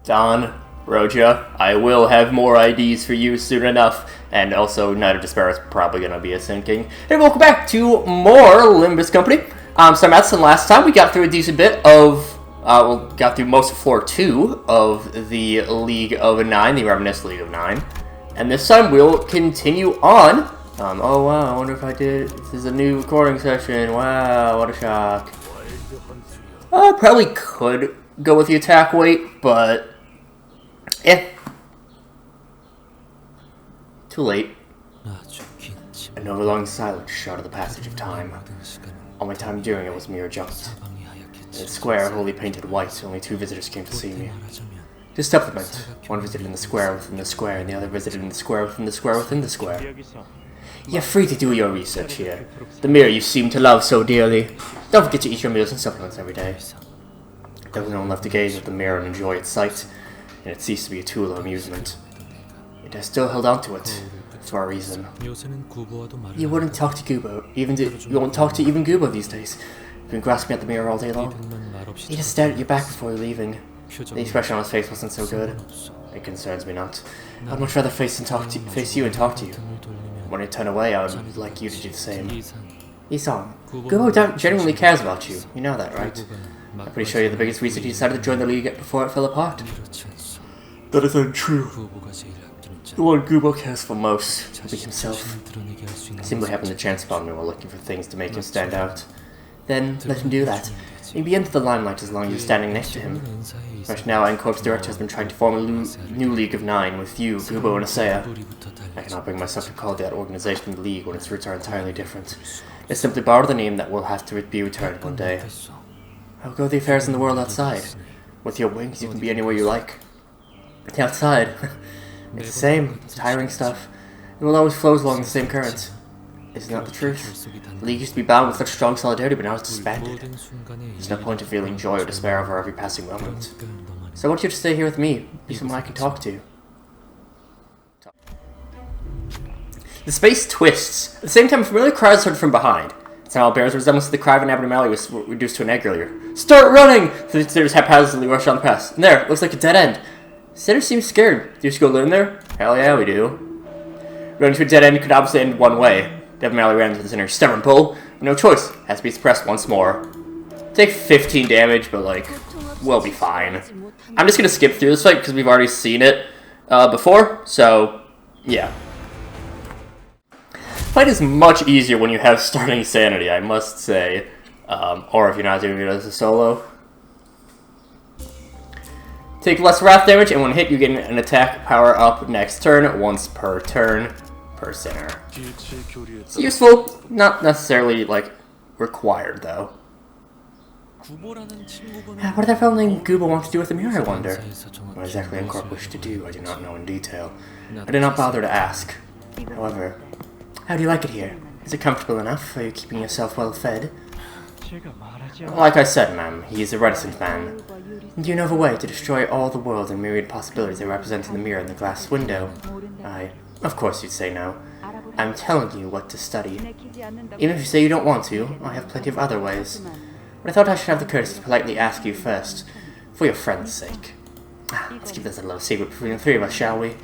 Don, Roja, I will have more IDs for you soon enough. And also, Night of Despair is probably going to be a sinking. Hey, welcome back to more Limbus Company. SlayerMathis, and last time we got through a decent bit of, got through most of floor 2 of the League of 9, the Reminiscent League of 9. And this time we'll continue on. Oh wow, I wonder if I did, this is a new recording session. Wow, what a shock. I probably could go with the attack weight, but yeah. Too late. An overlong silence shrouded the passage of time. All my time during it was mere jumped. In a square wholly painted white, only 2 visitors came to see me. To supplement, one visited in the square within the square, and the other visited in the square within the square within the square. You're free to do your research here. The mirror you seem to love so dearly. Don't forget to eat your meals and supplements every day. There was no one left to gaze at the mirror and enjoy its sight, and it ceased to be a tool of amusement. Yet I still held on to it, for a reason. You wouldn't talk to Gubo, you won't talk to even Gubo these days. You've been grasping at the mirror all day long. He just stared at your back before leaving. The expression on his face wasn't so good. It concerns me not. I'd much rather face you and talk to you. When I turn away, I would like you to do the same. Isong, Gubo genuinely cares about you. You know that, right? I'm pretty sure you're the biggest reason he decided to join the League before it fell apart. That is untrue. The one Gubo cares for most will be himself. He simply happened to chance upon me while looking for things to make him stand out. Then, let him do that. He'll be into the limelight as long as you're standing next to him. Right now, N-Corp's director has been trying to form a new League of 9 with you, Gubo, and Asaya. I cannot bring myself to call that organization the League when its roots are entirely different. It's simply borrowed the name that will have to be returned one day. How go the affairs in the world outside? With your wings, you can be anywhere you like. Outside, it's the same, tiring stuff. It will always flows along the same current. Isn't that the truth? The League used to be bound with such strong solidarity, but now it's disbanded. There's no point in feeling joy or despair over every passing moment. So I want you to stay here with me, be someone I can talk to. The space twists. At the same time, a familiar cry is heard from behind. Sound bears resemblance to the cry of an abnormality was reduced to an egg earlier. Start running! The visitors haphazardly rush on the pass. And there, looks like a dead end. Sitter seems scared. Do you just go live in there? Hell yeah, we do. Running to a dead end could obviously end one way. Devin Malley ran into the center. Stubborn pull. No choice. Has to be suppressed once more. Take 15 damage, but like, we'll be fine. I'm just gonna skip through this fight because we've already seen it before. So, yeah. Fight is much easier when you have starting sanity, I must say. Or if you're not doing it as a solo. Take less wrath damage, and when hit, you get an attack power up next turn, once per turn, per center. It's useful, not necessarily, like, required, though. What did that fellow named Gubo want to do with the mirror, I wonder? What exactly N-Corp wished to do, I do not know in detail. I did not bother to ask. However, how do you like it here? Is it comfortable enough? Are you keeping yourself well fed? Like I said, ma'am, he is a reticent man. Do you know of a way to destroy all the world and myriad possibilities they represent in the mirror in the glass window? Of course you'd say no. I'm telling you what to study. Even if you say you don't want to, I have plenty of other ways. But I thought I should have the courtesy to politely ask you first, for your friend's sake. Let's keep this a little secret between the 3 of us, shall we?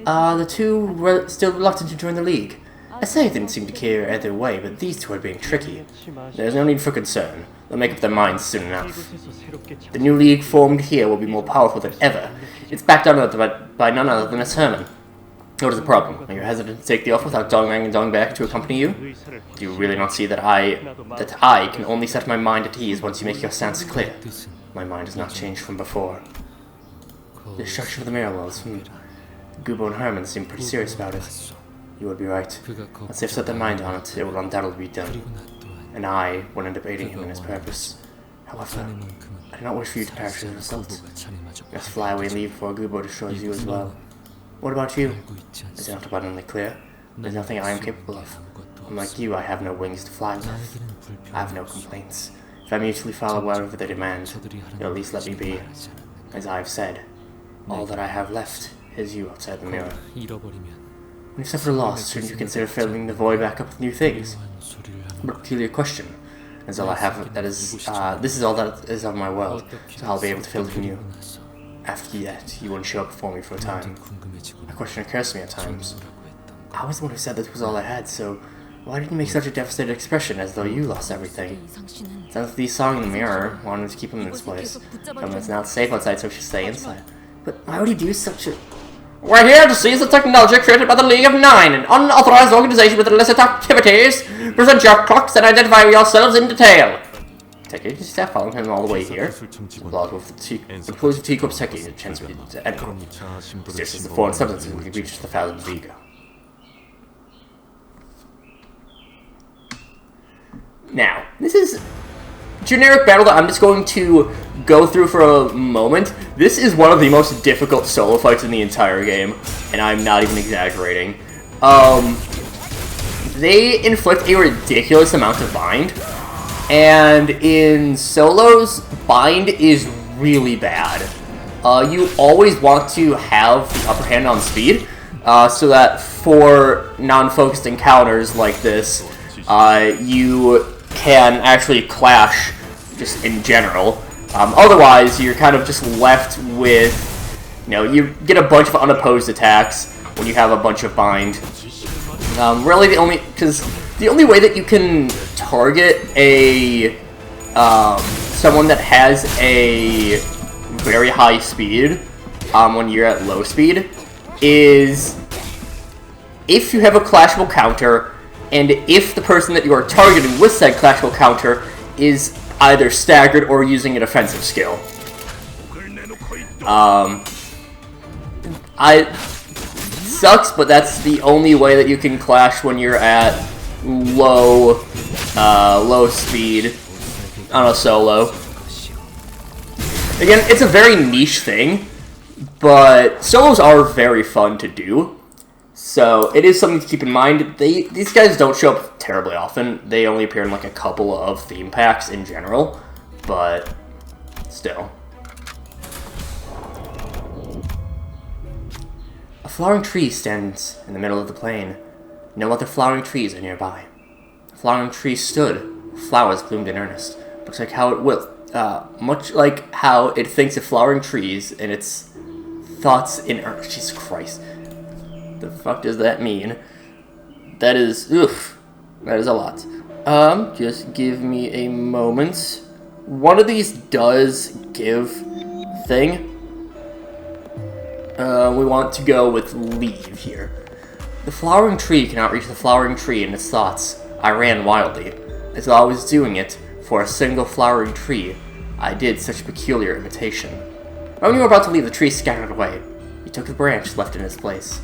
The 2 were still reluctant to join the League. Asaya didn't seem to care either way, but these 2 are being tricky. There's no need for concern. They'll make up their minds soon enough. The new League formed here will be more powerful than ever. It's backed up by none other than a sermon. What is the problem? Are you hesitant to take the oath without Dongrang and Dongbak to accompany you? Do you really not see that I can only set my mind at ease once you make your stance clear? My mind has not changed from before. The structure of the mirror walls, Gubo and Herman seem pretty serious about it. You would be right. Once they've set their mind on it, it will undoubtedly be done. And I will end up aiding him in his purpose. However, I do not wish for you to perish as a result. You must fly away and leave before Gubo destroys you as well. What about you? Is it not abundantly clear? There's nothing I am capable of. Unlike you, I have no wings to fly with. I have no complaints. If I mutually follow whatever they demand, you'll at least let me be. As I have said, all that I have left is you outside the mirror. When you suffer a loss, shouldn't you consider filling the void back up with new things? What a peculiar question. That's all I have. This is all that is of my world, so I'll be able to fill it anew. After that, you wouldn't show up before me for a time. A question occurs to me at times. I was the one who said this was all I had, so why did you make such a devastated expression as though you lost everything? Since the song in the mirror wanted to keep him in this place. It's not safe outside, so she should stay inside. But why would he do such a... We're here to seize the technology created by the League of Nine, an unauthorized organization with illicit activities. Present your clocks and identify yourselves in detail. Take it, step following him all the way here. Blog with the employees of T-Corp's taking a chance to end. This is the foreign substance and we can reach the Fathom's ego. Now, this is generic battle that I'm just going to go through for a moment. This is one of the most difficult solo fights in the entire game, and I'm not even exaggerating. They inflict a ridiculous amount of bind, and in solos, bind is really bad. You always want to have the upper hand on speed, so that for non-focused encounters like this, you can actually clash just in general. Otherwise, you're kind of just left with, you get a bunch of unopposed attacks when you have a bunch of bind. Really, the only way that you can target a someone that has a very high speed when you're at low speed is if you have a clashable counter, and if the person that you are targeting with said clashable counter is either staggered or using an offensive skill. Sucks, but that's the only way that you can clash when you're at low speed on a solo. Again, it's a very niche thing, but solos are very fun to do. So, it is something to keep in mind. These guys don't show up terribly often. They only appear in like a couple of theme packs in general, but still. A flowering tree stands in the middle of the plain. No other flowering trees are nearby. The flowering tree stood. Flowers bloomed in earnest. Looks like how it will. Much like how it thinks of flowering trees and its thoughts in earnest. Jesus Christ. The fuck does that mean? That is, oof. That is a lot. Just give me a moment. One of these does give thing. We want to go with leave here. The flowering tree cannot reach the flowering tree in its thoughts. I ran wildly. As though I was doing it for a single flowering tree, I did such peculiar imitation. When you were about to leave, the tree scattered away. You took the branch left in its place.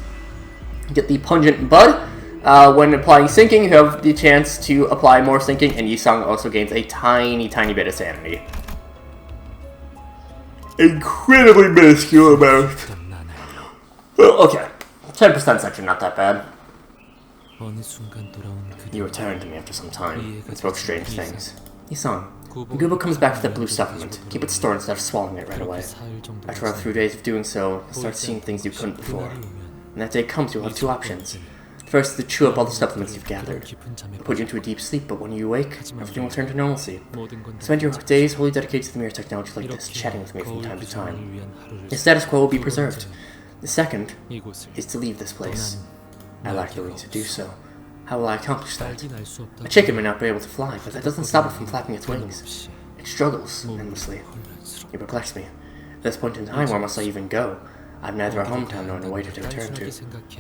Get the pungent bud. When applying sinking, you have the chance to apply more sinking, and Yisung also gains a tiny, tiny bit of sanity. Incredibly minuscule amount. Well, okay. 10% section, not that bad. You returned to me after some time and spoke strange things. Yisung, when Gooba comes back with that blue supplement, keep it stored instead of swallowing it right away. After a few days of doing so, you'll start seeing things you couldn't before. When that day comes, you'll have two options. First, to chew up all the supplements you've gathered. It'll put you into a deep sleep, but when you awake, everything will turn to normalcy. Spend your days wholly dedicated to the mirror technology like this, chatting with me from time to time. The status quo will be preserved. The second is to leave this place. I lack the wings to do so. How will I accomplish that? A chicken may not be able to fly, but that doesn't stop it from flapping its wings. It struggles endlessly. You perplex me. At this point in time, where must I even go? I have neither a hometown nor a way to return to.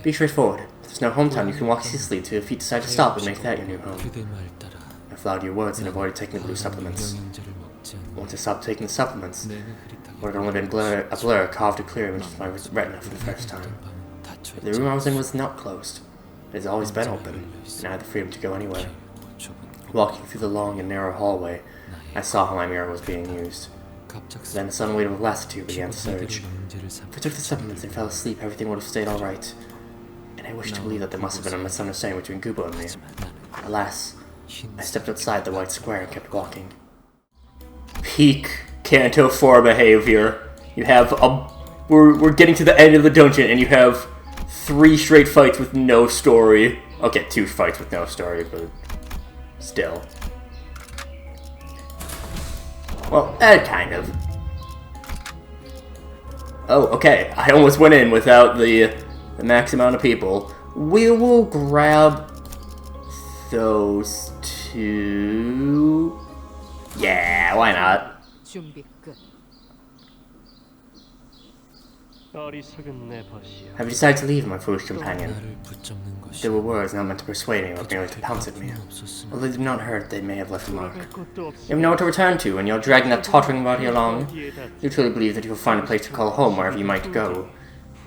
Be straightforward. If there's no hometown, you can walk ceaselessly until your feet decide to stop and make that your new home. I've followed your words and avoided taking the blue supplements. Once I stopped taking the supplements, what had only been a blur carved a clear image of my retina for the first time. The room I was in was not closed. It has always been open, and I had the freedom to go anywhere. Walking through the long and narrow hallway, I saw how my mirror was being used. Then a sudden wave of lassitude began to surge. If I took the supplements and fell asleep, everything would have stayed alright. And I wished to believe that there must have been a misunderstanding between Gooba and me. Alas, I stepped outside the white square and kept walking. Peak Canto 4 behavior. You have we're getting to the end of the dungeon and you have 3 straight fights with no story. Okay, 2 fights with no story, but still. Well, kind of. Oh, okay. I almost went in without the max amount of people. We will grab those two. Yeah, why not? Have you decided to leave, my foolish companion? There were words not meant to persuade me, but merely to pounce at me. Although they did not hurt, they may have left a mark. You have nowhere to return to, and you're dragging that tottering body along. You truly believe that you will find a place to call home wherever you might go.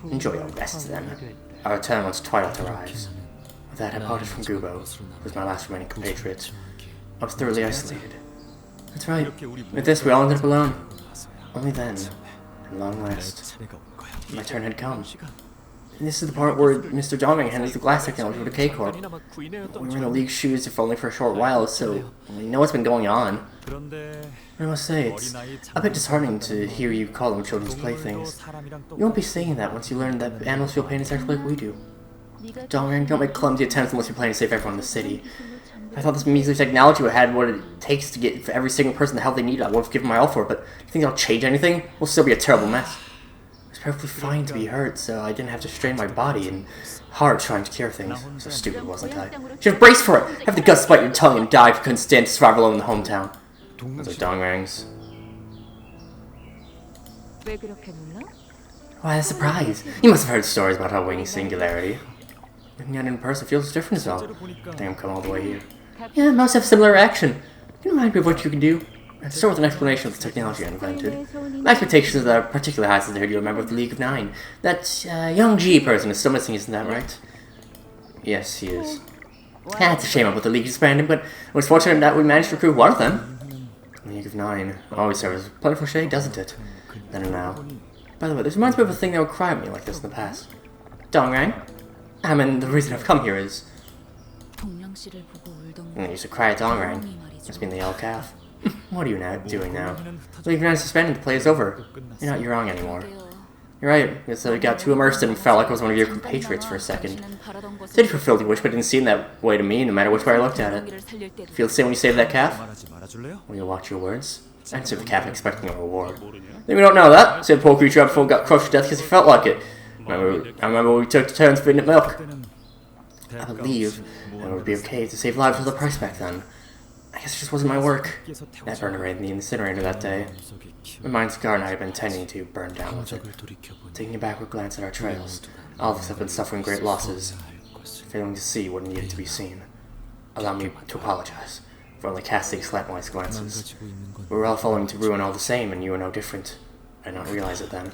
Enjoy your rest, then. Our return once twilight arrives. With that, I parted from Gubo, who was my last remaining compatriot. I was thoroughly isolated. That's right. With this, we all ended up alone. Only then, at long last, my turn had come. And this is the part where Mr. Dongming handles the glass technology for the K-Corp. We were in the League's shoes if only for a short while, so we know what's been going on. I must say, it's a bit disheartening to hear you call them children's playthings. You won't be saying that once you learn that animals feel pain exactly like we do. Dongming, don't make clumsy attempts unless you're planning to save everyone in the city. If I thought this measly technology would have had what it takes to get for every single person the help they need, I would have given my all for it, but you think that'll change anything? We'll still be a terrible mess. It was perfectly fine to be hurt, so I didn't have to strain my body and heart trying to cure things. So stupid, wasn't I? Should have braced for it! Have the guts to bite your tongue and die if you couldn't stand to survive alone in the hometown. Those are Dongrangs. Why the surprise? You must have heard stories about our waning singularity. Looking at it in person feels different as all. I think I'm come all the way here. Yeah, most have similar reaction. Can you remind me of what you can do? Let's start with an explanation of the technology I invented. My expectations are particularly high since I heard you're a member of the League of Nine. That young G person is still missing, isn't that right? Yes, he is. It's a shame about the League disbanding, but it was fortunate that we managed to recruit one of them. The League of Nine always serves a plentiful shade, doesn't it? Then and now. By the way, this reminds me of a thing that would cry at me like this in the past. Dongrang? I mean, the reason I've come here is... I used to cry at Dongrang. Must been the yellow calf. What are you now doing now? The League of Nine is suspended, the play is over. You're not wrong anymore. You're right, because I got too immersed and felt like I was one of your compatriots for a second. City fulfilled your wish, but it didn't seem that way to me, no matter which way I looked at it. Feel the same when you saved that calf? Will you watch your words? I answered the calf expecting a reward. Then we don't know that, said the poor creature before got crushed to death because he felt like it. I remember we took turns feeding it milk. I believe it would be okay to save lives with a price back then. I guess it just wasn't my work. That burned away in the incinerator that day. My mind's garden I had been tending to burn down with it. Taking a backward glance at our trails, all of us have been suffering great losses, failing to see what needed to be seen. Allow me to apologize for only casting slantwise glances. We were all falling to ruin all the same, and you were no different. I did not realize it then.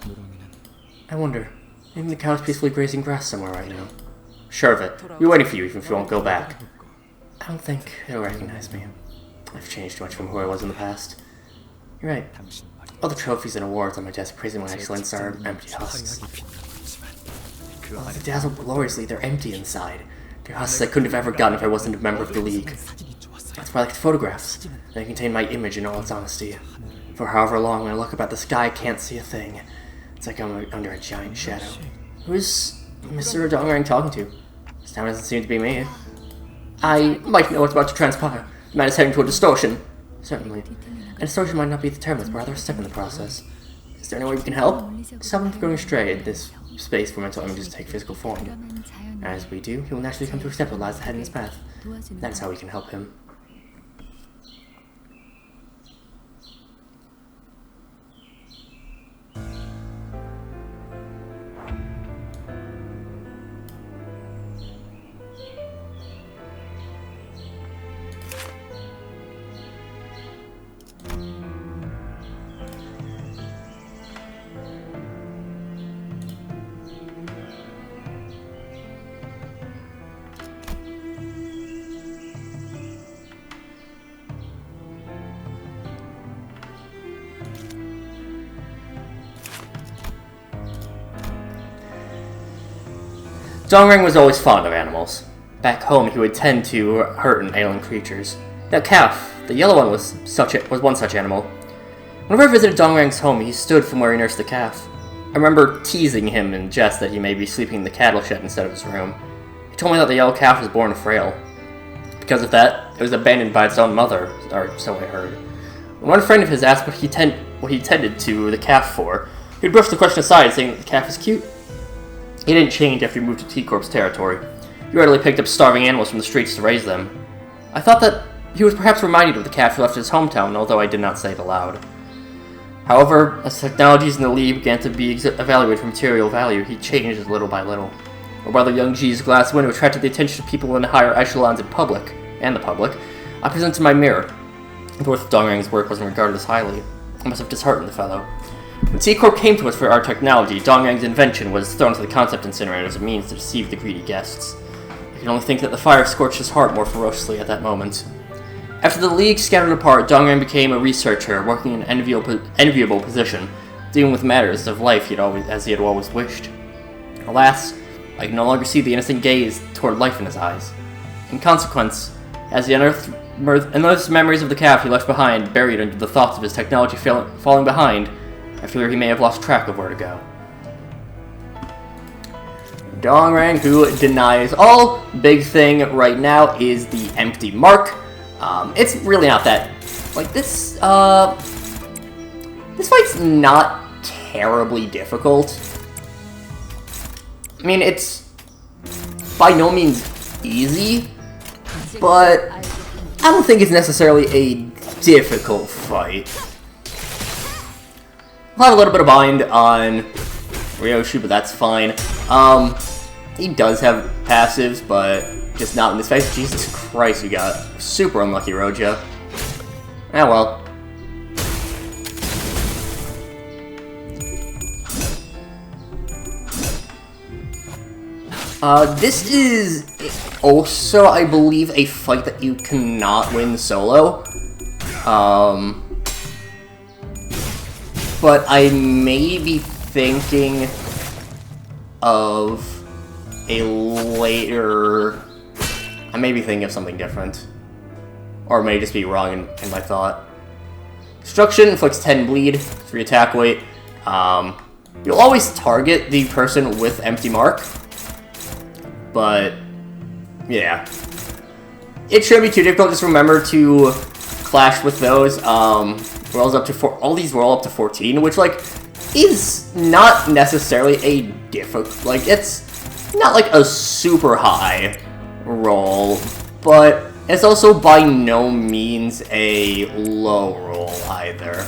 I wonder, maybe the cow's peacefully grazing grass somewhere right now. Sure of it. We're waiting for you, even if you won't go back. I don't think he'll recognize me. I've changed too much from who I was in the past. You're right. All the trophies and awards on my desk praising my excellence are empty husks. While they dazzle gloriously, they're empty inside. They're husks I couldn't have ever gotten if I wasn't a member of the League. That's why I like the photographs. They contain my image in all its honesty. For however long, when I look up at the sky, I can't see a thing. It's like I'm under a giant shadow. Who's Mr. Dongrang talking to? This time doesn't seem to be me. I might know what's about to transpire. The man is heading toward distortion. Certainly. And distortion might not be the term, but rather a step in the process. Is there any way we can help? Stop him from going astray in this space for mental images to take physical form. As we do, he will naturally come to accept what lies ahead in his path. That is how we can help him. Dongrang was always fond of animals. Back home, he would tend to hurt and ailing creatures. That calf, the yellow one, was one such animal. Whenever I visited Dongrang's home, he stood from where he nursed the calf. I remember teasing him in jest that he may be sleeping in the cattle shed instead of his room. He told me that the yellow calf was born frail. Because of that, it was abandoned by its own mother, or so I heard. When one friend of his asked what he tended to the calf for, He'd brushed the question aside, saying that the calf was cute. He didn't change after he moved to T-Corp's territory. He readily picked up starving animals from the streets to raise them. I thought that he was perhaps reminded of the calf who left his hometown, although I did not say it aloud. However, as technologies in the League began to be evaluated for material value, he changed little by little. Or while the young G's glass window attracted the attention of people in the higher echelons in public, I presented my mirror. The worth of Dongrang's work wasn't regarded as highly. I must have disheartened the fellow. When T-Corp came to us for our technology, Dongrang's invention was thrown to the concept incinerator as a means to deceive the greedy guests. I can only think that the fire scorched his heart more ferociously at that moment. After the League scattered apart, Dongrang became a researcher, working in an enviable position, dealing with matters of life as he had always wished. Alas, I can no longer see the innocent gaze toward life in his eyes. In consequence, as he unearthed memories of the calf he left behind, buried under the thoughts of his technology falling behind, I fear he may have lost track of where to go. Dongrang, who denies all. Big thing right now is the empty mark. It's really not that... Like, this fight's not terribly difficult. I mean, it's by no means easy, but I don't think it's necessarily a difficult fight. I'll have a little bit of bind on Ryoshi, but that's fine. He does have passives, but just not in this phase. Jesus Christ, we got super unlucky Roja. Ah well. This is also, I believe, a fight that you cannot win solo. But I may be thinking of a later... I may be thinking of something different. Or may just be wrong in my thought. Destruction inflicts 10 bleed, 3 attack weight. You'll always target the person with empty mark. But, yeah. It shouldn't be too difficult, just remember to clash with those. Rolls up to all these roll up to 14, which, like, is not necessarily a difficult, like, it's not like a super high roll, but it's also by no means a low roll either.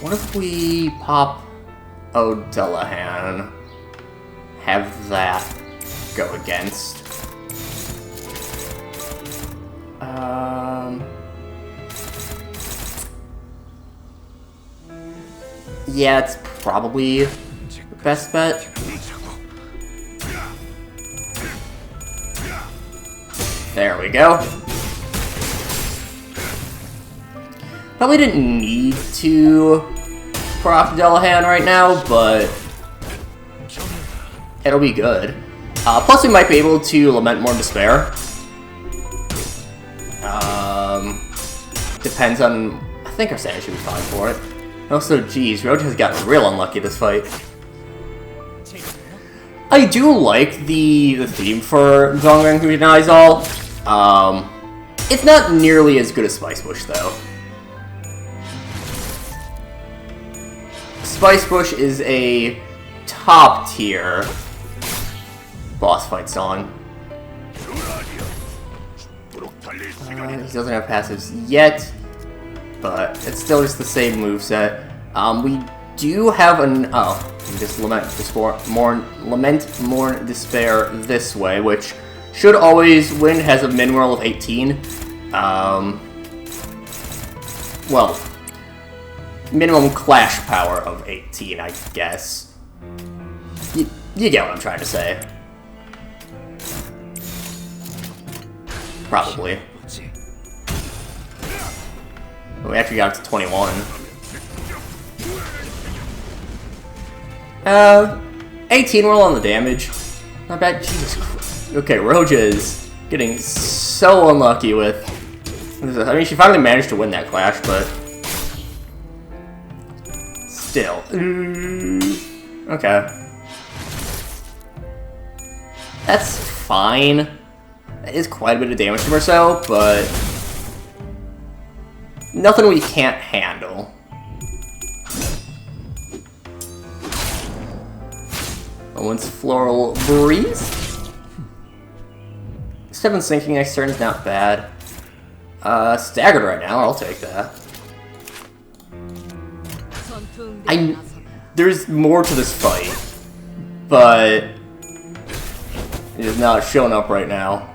What if we pop O'Dellahan? Have that go against. Yeah, it's probably the best bet. There we go. Probably didn't need to prop Dellahan right now, but it'll be good. Plus, we might be able to Lament More Despair. Depends on... I think our Sand should be fine for it. Also, geez, Roja's gotten real unlucky this fight. I do like the theme for Dongrang Who Denies All. It's not nearly as good as Spice Bush, though. Spice Bush is a top-tier boss fight song. He doesn't have passives yet, but it's still just the same moveset. We do have an... Oh, just Lament Mourn Despair this way, which should always win, has a min roll of 18. Well, minimum clash power of 18, I guess. You get what I'm trying to say. Probably. We actually got up to 21. 18 roll on the damage. Not bad. Jesus Christ. Okay, Roja is getting so unlucky with... I mean, she finally managed to win that clash, but... Still. Okay. That's fine. That is quite a bit of damage to Marcel, but nothing we can't handle. One's Floral Breeze. 7 sinking next turn is not bad. Staggered right now, I'll take that. There's more to this fight, but it is not showing up right now.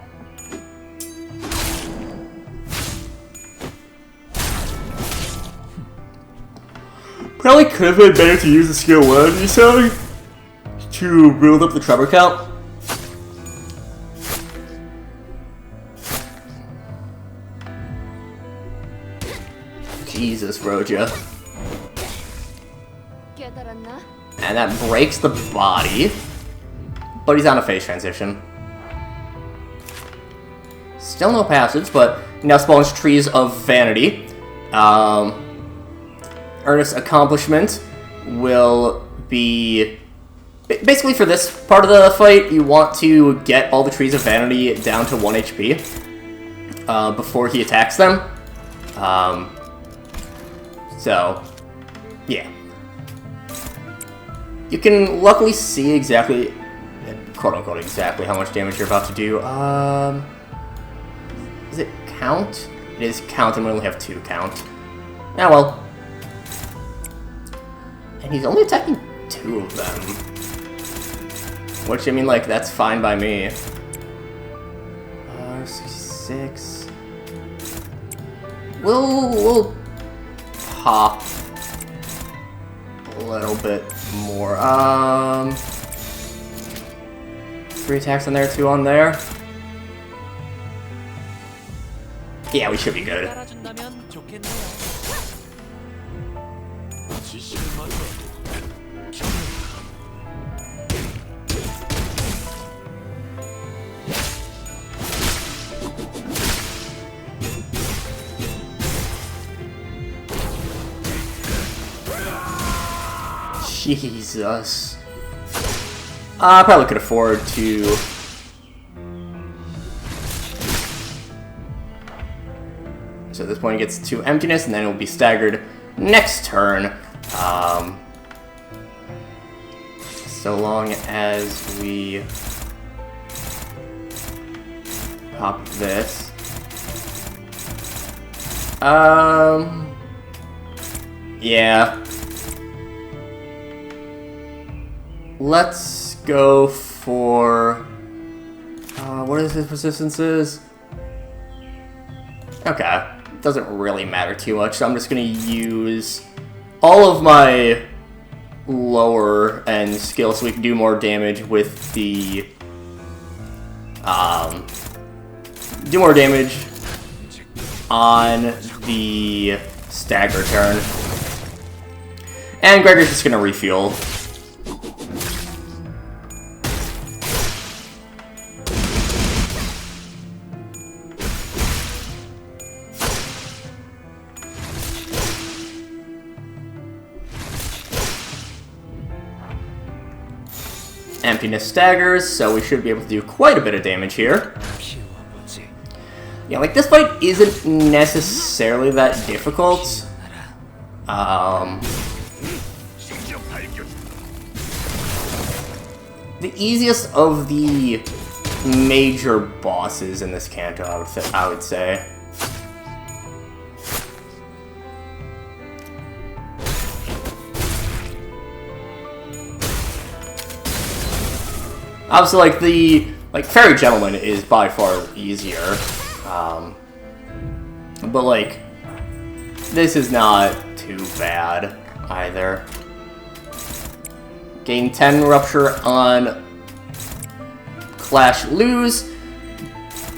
Probably could have been better to use the skill 1, you say? To build up the tremor count. Jesus, Roja. And that breaks the body. But he's on a phase transition. Still no passives, but now spawns Trees of Vanity. Earnest Accomplishment will be... Basically, for this part of the fight, you want to get all the Trees of Vanity down to 1 HP before he attacks them. So, yeah. You can luckily see exactly, quote-unquote, exactly how much damage you're about to do. Is it count? It is count, and we only have 2 count. Ah, well. And he's only attacking 2 of them. Which, I mean, like, that's fine by me. 66. We'll pop a little bit more. 3 attacks on there, 2 on there. Yeah, we should be good. Jesus. I probably could afford to... So at this point he gets 2 emptiness, and then it will be staggered next turn. So long as we pop this. Yeah. Let's go for... what is his persistences? Okay. Doesn't really matter too much, so I'm just going to use all of my lower end skills so we can do more damage with the... do more damage on the stagger turn. And Gregor's just going to refuel. Emptiness staggers, so we should be able to do quite a bit of damage here. Yeah, like, this fight isn't necessarily that difficult. The easiest of the major bosses in this Canto, I would say. Obviously, like, Fairy Gentleman is by far easier. But, like, this is not too bad either. Gain 10 Rupture on Clash Lose.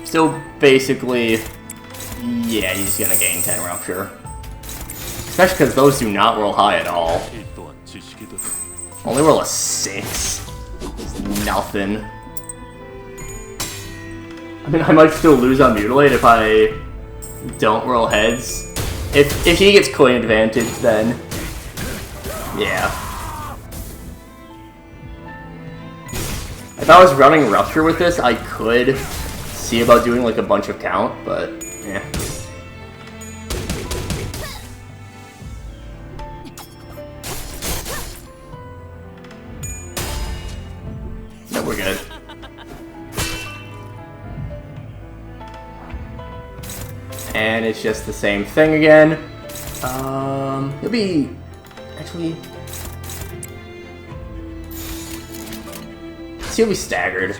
Still, basically, yeah, he's gonna gain 10 Rupture. Especially because those do not roll high at all. Only roll a 6. Nothing. I mean, I might still lose on Mutilate if I don't roll heads. If he gets coin advantage, then yeah. If I was running Rupture with this, I could see about doing like a bunch of count, but yeah. No, we're good. And it's just the same thing again. It'll be actually. He'll be staggered.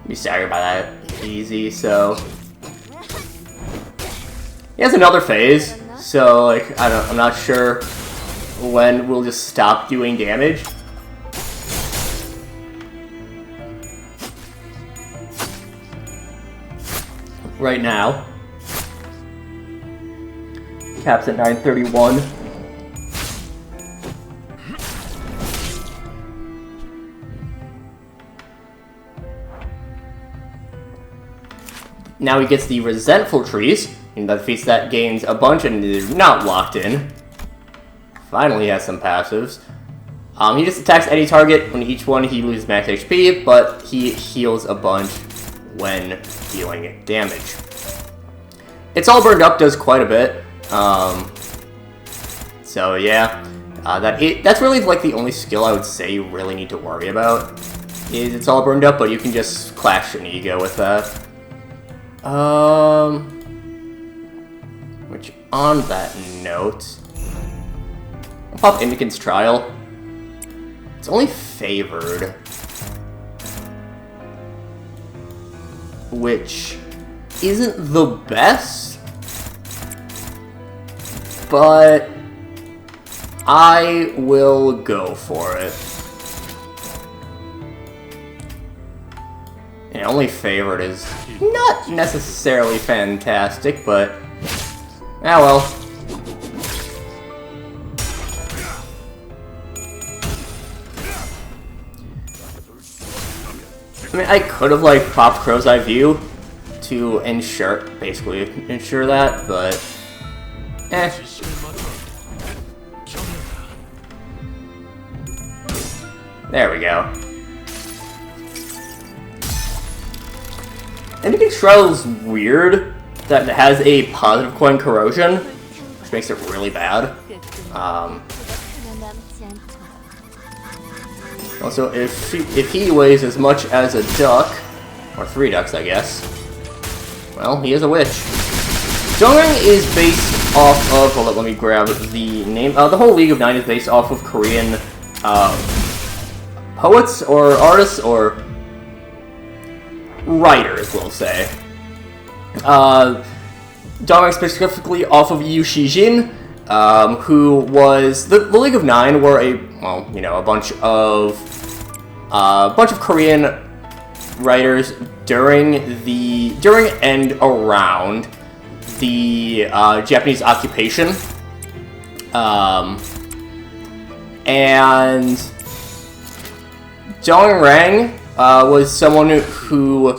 Be staggered by that easy, so he has another phase, so like I'm not sure when we'll just stop doing damage. Right now, caps at 931. Now he gets the Resentful Trees, and that defeats that gains a bunch and is not locked in. Finally has some passives. He just attacks any target. When each one he loses max HP, but he heals a bunch when dealing damage. It's All Burned Up does quite a bit. So yeah, that's really like the only skill I would say you really need to worry about. Is It's All Burned Up, but you can just clash an ego with that. Which on that note, I'll pop Indicant's Trial. It's only favored, which isn't the best, but I will go for it. And only favored is not necessarily fantastic, but ah well. I mean, I could have like popped Crow's Eye View to basically ensure that, but eh. There we go. Indicant's Trial is weird that it has a positive coin corrosion, which makes it really bad. Also, if he weighs as much as a duck, or 3 ducks, I guess, well, he is a witch. Dongrang is based off of, hold up, let me grab the name. The whole League of Nine is based off of Korean poets or artists or writers, we'll say. Dongrang specifically off of Yu Shijin, who was the League of Nine were a bunch of Korean writers during and around the Japanese occupation, and Dongrang was someone who,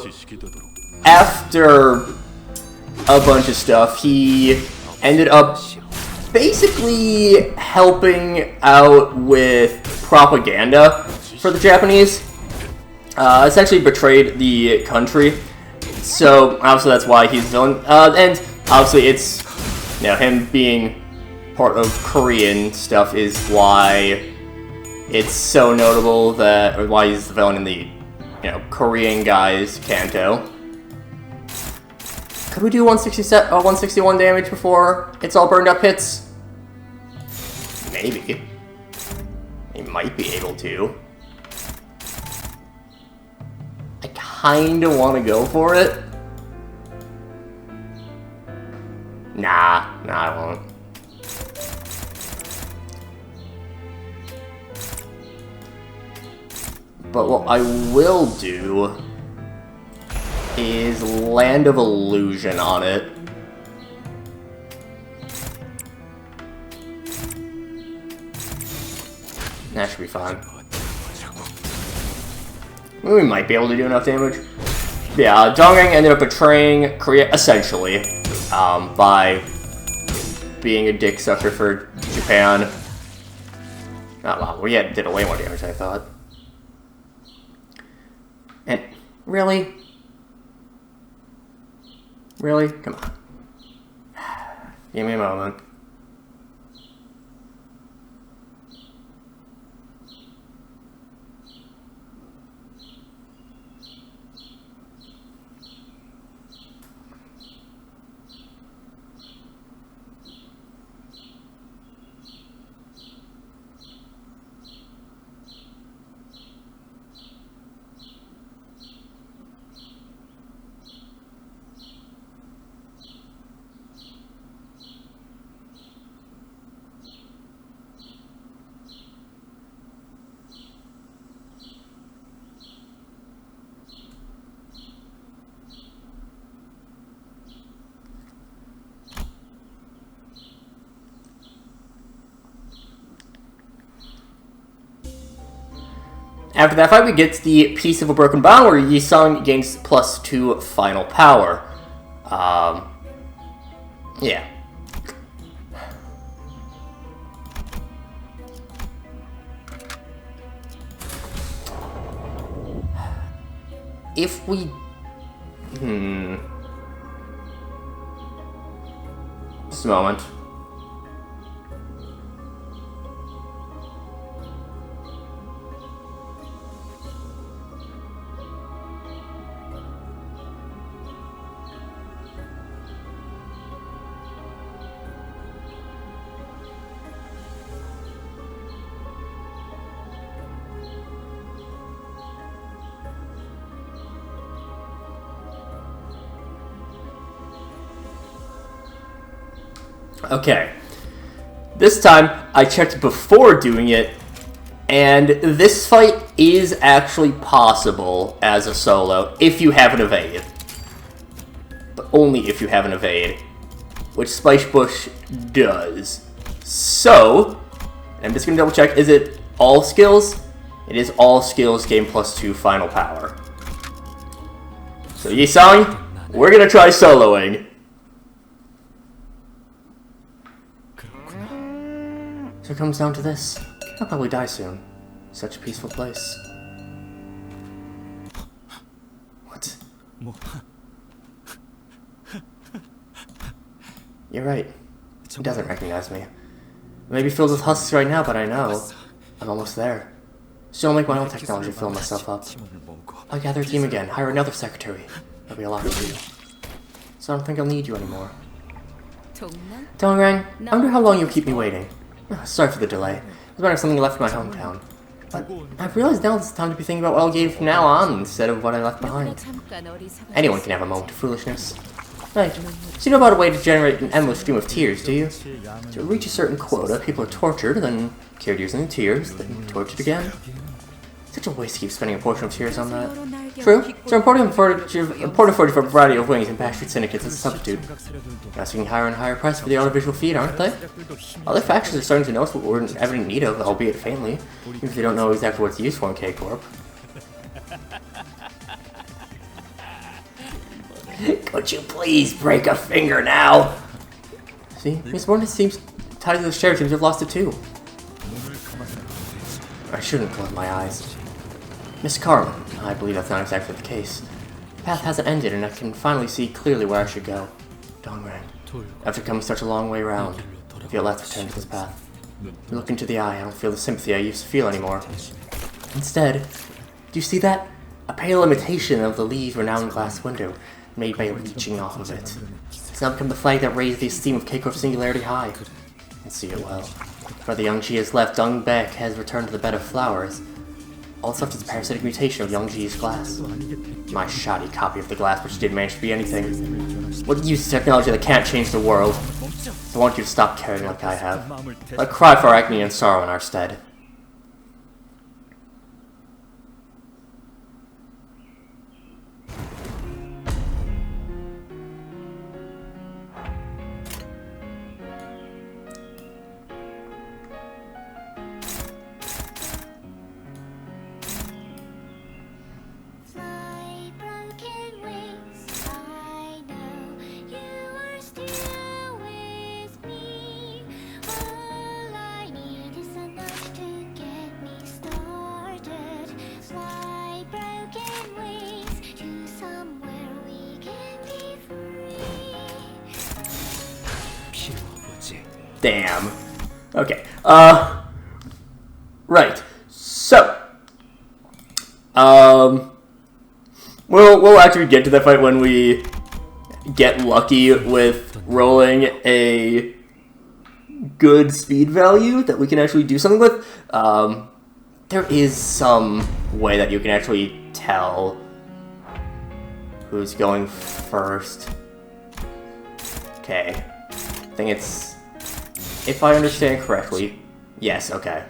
after a bunch of stuff, he ended up basically helping out with propaganda for the Japanese. Essentially betrayed the country. So obviously that's why he's a villain. And obviously it's, him being part of Korean stuff is why it's so notable that, or why he's the villain in the, Korean guys Canto. Could we do 161 damage before It's All Burned Up hits? Maybe. He might be able to. I kinda wanna go for it. Nah, I won't. But what I will do is Land of Illusion on it. That should be fine. We might be able to do enough damage. Yeah, Dongrang ended up betraying Korea, essentially, by being a dick sucker for Japan. Oh wow, we did way more damage than I thought. And really? Really? Come on. Give me a moment. After that fight, we get to the Piece of a Broken Bond, where Yi-Sung gains +2 final power. Yeah. If we... Just a moment. Okay, this time I checked before doing it, and this fight is actually possible as a solo if you have an evade. But only if you have an evade, which Spice Bush does. So, I'm just going to double check, is it all skills? It is all skills, gain +2 final power. So Yi-Sung, we're going to try soloing. So it comes down to this. I'll probably die soon. Such a peaceful place. What? You're right. He doesn't recognize me. I may be filled with husks right now, but I know I'm almost there. Still make my own technology fill myself up. I'll gather a team again, hire another secretary. There'll be a lot of you. So I don't think I'll need you anymore. Dongrang, I wonder how long you'll keep me waiting. Sorry for the delay. I was wondering if something left my hometown. But I've realized now it's time to be thinking about what I'll gain from now on instead of what I left behind. Anyone can have a moment of foolishness. Right. So you know about a way to generate an endless stream of tears, do you? To reach a certain quota, people are tortured, then cured using tears, then tortured again. Such a waste to keep spending a portion of tears on that. True. So important for a variety of wings and backstreet syndicates as a substitute. Asking higher and higher price for the audiovisual feed, aren't they? Other factions are starting to notice what we're in evident need of, albeit faintly, even if they don't know exactly what it's used for in K-Corp. Could you please break a finger now? See, Miss Morton seems tied to the sheriff seems to have lost it too. I shouldn't close my eyes. Miss Carlin, I believe that's not exactly the case. The path hasn't ended, and I can finally see clearly where I should go. Dongrang, after coming such a long way round, I feel let's return to this path. You look into the eye, I don't feel the sympathy I used to feel anymore. Instead, do you see that? A pale imitation of the Lee's renowned glass window, made by leeching off of it. It's now become the flag that raised the esteem of K-Corp's singularity high. And see it well. For the Young-Ji has left, Dung Baek has returned to the bed of flowers. All that's left is a parasitic mutation of Young-Ji's glass. My shoddy copy of the glass which didn't manage to be anything. What use technology that can't change the world? So I want you to stop caring like I have. Let cry for agony and sorrow in our stead. Damn. Okay. Right. So, we'll actually get to that fight when we get lucky with rolling a good speed value that we can actually do something with. There is some way that you can actually tell who's going first. Okay. I think it's, if I understand correctly, yes, okay.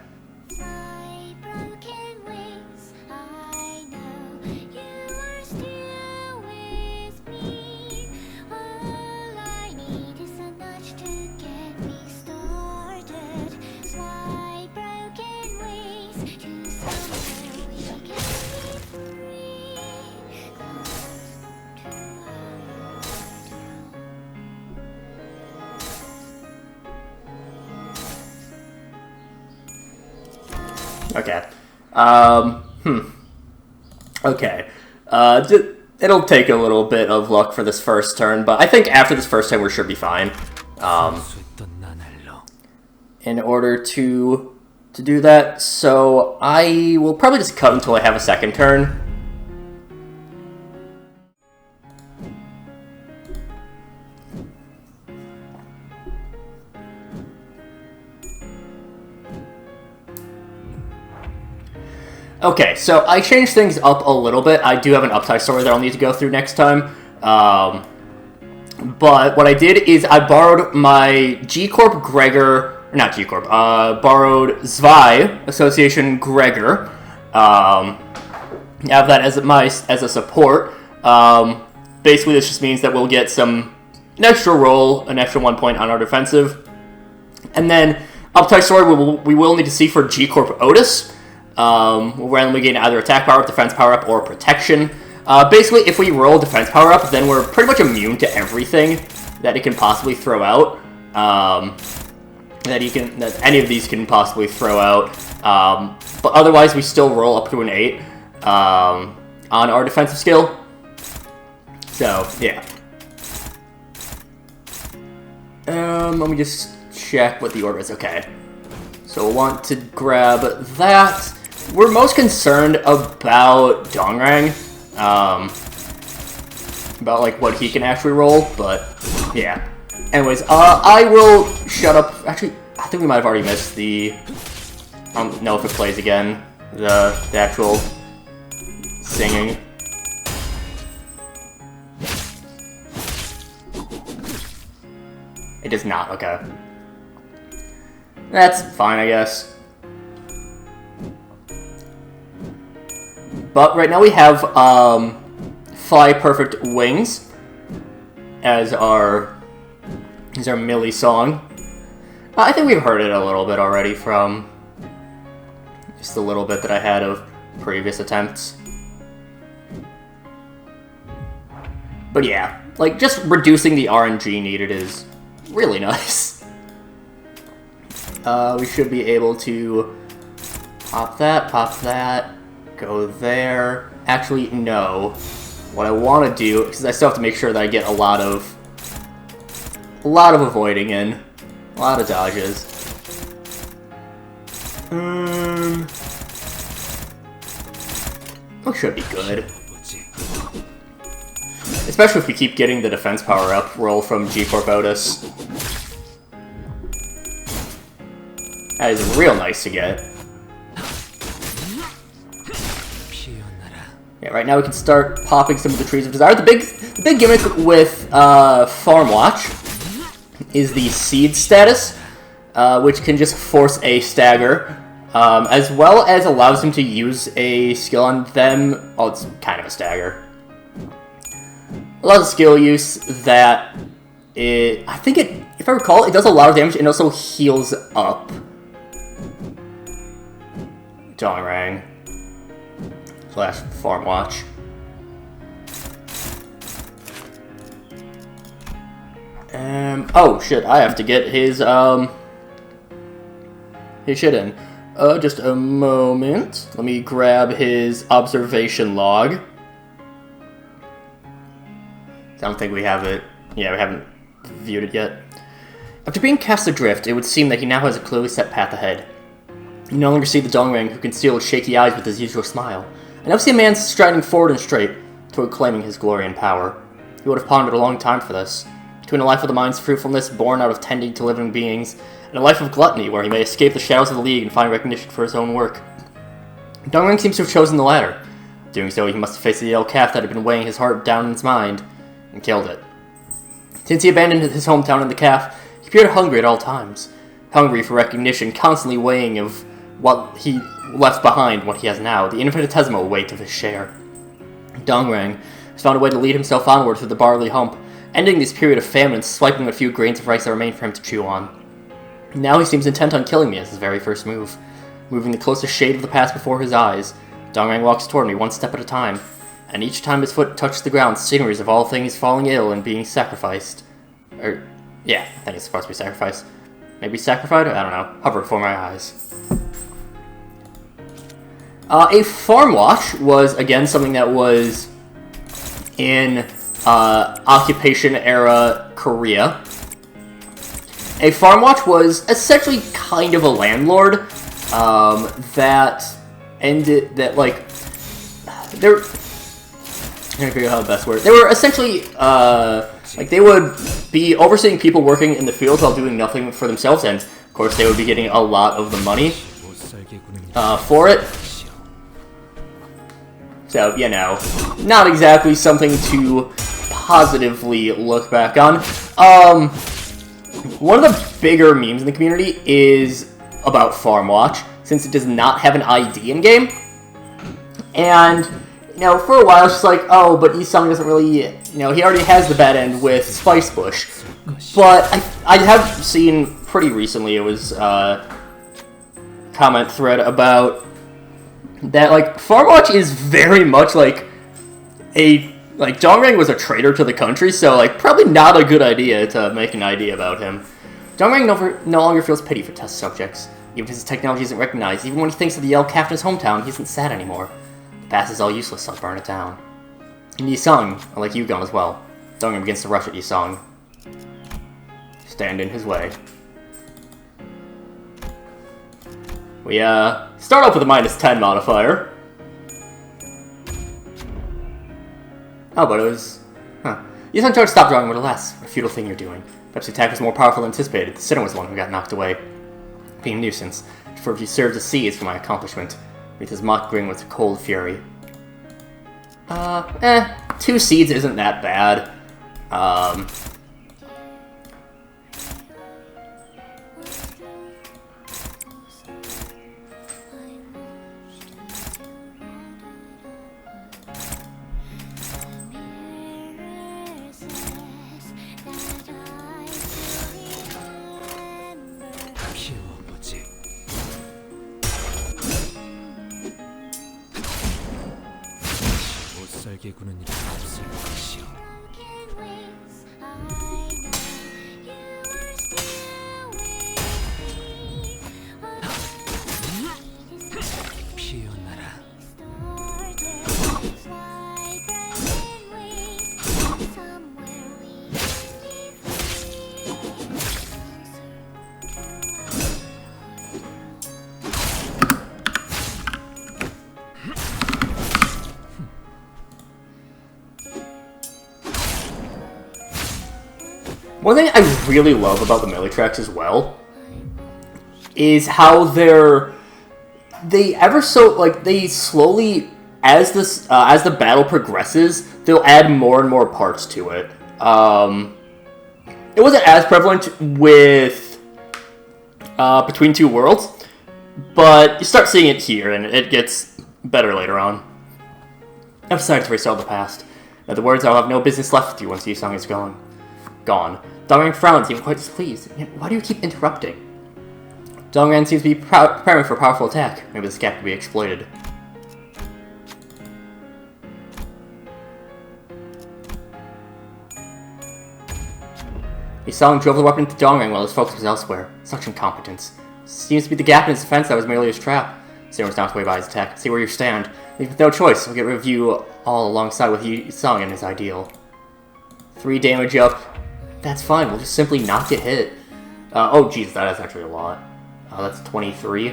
Okay. Okay. It'll take a little bit of luck for this first turn, but I think after this first turn we should be fine. In order to do that, so I will probably just cut until I have a second turn. Okay, so I changed things up a little bit. I do have an upside story that I'll need to go through next time. But what I did is I borrowed my G-Corp Gregor, not G-Corp, borrowed Zwei Association Gregor. I have that as a support. Basically, this just means that we'll get an extra roll, an extra 1 point on our defensive. And then, upside story we will need to see for G-Corp Otis. We'll randomly gain either attack power-up, defense power-up, or protection. Basically, if we roll defense power-up, then we're pretty much immune to everything that it can possibly throw out. That any of these can possibly throw out. But otherwise, we still roll up to an 8 on our defensive skill. So, yeah. Let me just check what the order is. Okay. So we'll want to grab that. We're most concerned about Dongrang. About, like, what he can actually roll, but, yeah. Anyways, I will shut up. Actually, I think we might have already missed the... I don't know if it plays again. The actual singing. It does not, okay. That's fine, I guess. But right now we have Fly Perfect Wings as our Millie song. I think we've heard it a little bit already from just a little bit that I had of previous attempts. But yeah, like just reducing the RNG needed is really nice. We should be able to pop that, go there. Actually, no. What I want to do, because I still have to make sure that I get a lot of avoiding in, a lot of dodges. It should be good. Especially if we keep getting the defense power-up roll from G-Corp Otis. That is real nice to get. Yeah, right now we can start popping some of the Trees of Desire. The big gimmick with Farm Watch is the Seed status, which can just force a stagger, as well as allows him to use a skill on them. Oh, it's kind of a stagger. Allows a skill use that I think if I recall, it does a lot of damage and also heals up Dongrang / Farm Watch. Oh shit! I have to get his shit in. Just a moment. Let me grab his observation log. I don't think we have it. Yeah, we haven't viewed it yet. After being cast adrift, it would seem that he now has a clearly set path ahead. You no longer see the Dongrang who can steal his shaky eyes with his usual smile. I now see a man striding forward and straight toward claiming his glory and power. He would have pondered a long time for this. Between a life of the mind's fruitfulness born out of tending to living beings, and a life of gluttony where he may escape the shadows of the League and find recognition for his own work. Dongrang seems to have chosen the latter. Doing so, he must have faced the yellow calf that had been weighing his heart down in his mind, and killed it. Since he abandoned his hometown and the calf, he appeared hungry at all times. Hungry for recognition, constantly weighing of what he left behind, what he has now, the infinitesimal weight of his share. Dongrang has found a way to lead himself onward through the barley hump, ending this period of famine and swiping a few grains of rice that remain for him to chew on. Now he seems intent on killing me as his very first move. Moving the closest shade of the path before his eyes, Dongrang walks toward me one step at a time, and each time his foot touches the ground, sceneries of all things falling ill and being sacrificed. Yeah, I think it's supposed to be sacrificed. Maybe sacrificed? I don't know. Hover before my eyes. A farm watch was, again, something that was in occupation era Korea. A farm watch was essentially kind of a landlord that ended, that, like, they're, I'm trying to figure out how the best word. They were essentially, like, they would be overseeing people working in the fields while doing nothing for themselves, and, of course, they would be getting a lot of the money for it. So, you know, not exactly something to positively look back on. One of the bigger memes in the community is about Farm Watch, since it does not have an ID in-game. And, you know, for a while it's just like, oh, but Isong doesn't really, you know, he already has the bad end with Spice Bush. But I have seen pretty recently, it was a comment thread about that, like, Farm Watch is very much like Dongrang was a traitor to the country, so, like, probably not a good idea to make an ID about him. Dongrang no longer feels pity for test subjects. Even if his technology isn't recognized, even when he thinks of the yellow calf in his hometown, he isn't sad anymore. The past is all useless, so I'll burn it down. And Yisung, like Yugon as well, Dongrang begins to rush at Yisung. Stand in his way. We, start off with a -10 modifier. Oh, but it was... Huh. Yisung tried to stop drawing with a less. What a futile thing you're doing. Perhaps the attack was more powerful than anticipated. The sinner was the one who got knocked away. Being a nuisance. For if you serve the seas for my accomplishment. With his mock grin with cold fury. 2 seeds isn't that bad. One thing I really love about the melee tracks as well is how they slowly, as the battle progresses, they'll add more and more parts to it. It wasn't as prevalent with Between Two Worlds, but you start seeing it here, and it gets better later on. I've decided to restore the past. In other words, I'll have no business left with you once Yisung is gone. Dongrang frowns, even quite displeased. Why do you keep interrupting? Dongrang seems to be preparing for a powerful attack. Maybe this gap can be exploited. Yisung drove the weapon into Dongrang while his focus was elsewhere. Such incompetence. Seems to be the gap in his defense that was merely his trap. Sailor was knocked away by his attack. See where you stand. With no choice, we'll get rid of you all alongside with Yisung and his ideal. 3 damage up. That's fine, we'll just simply not get hit. Oh, geez, that is actually a lot. That's 23.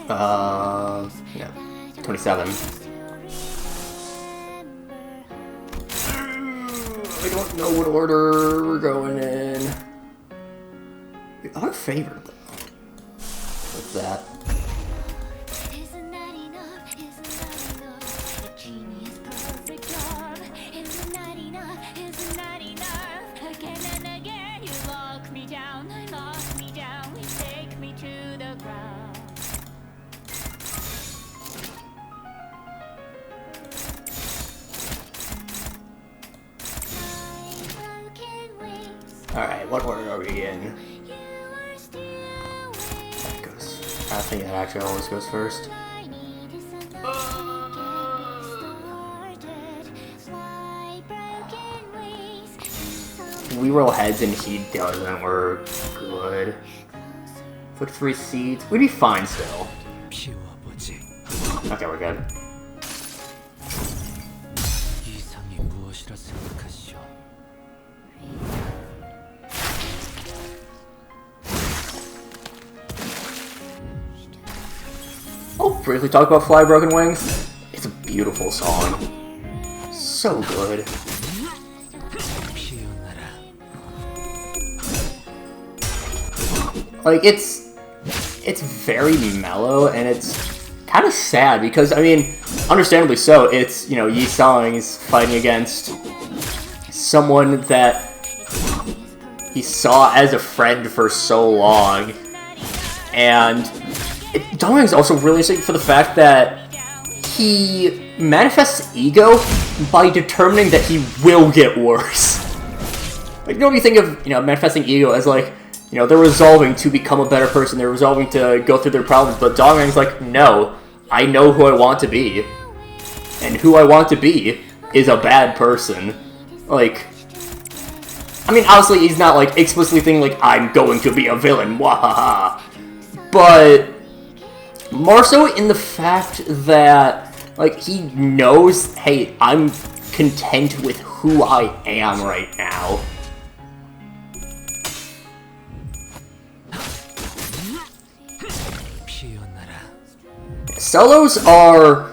Yeah, 27. I don't know what order we're going in. Our favorite, though. What's that? Alright, what order are we in? That goes. I think that actually always goes first. We roll heads and he doesn't work good. Put 3 seeds. We'd be fine still. Okay, we're good. I'll briefly talk about Fly Broken Wings. It's a beautiful song. So good. Like, it's very mellow, and it's kind of sad, because, I mean, understandably so, it's, you know, Yi Sang is fighting against someone that he saw as a friend for so long, and Dong is also really interesting for the fact that he manifests ego by determining that he will get worse. Like, nobody think of, you know, manifesting ego as, like, you know, they're resolving to become a better person, they're resolving to go through their problems, but Dongrang's like, no, I know who I want to be, and who I want to be is a bad person. Like, I mean, obviously he's not, like, explicitly thinking, like, I'm going to be a villain, wahaha, but more so in the fact that, like, he knows, hey, I'm content with who I am right now. Solos are,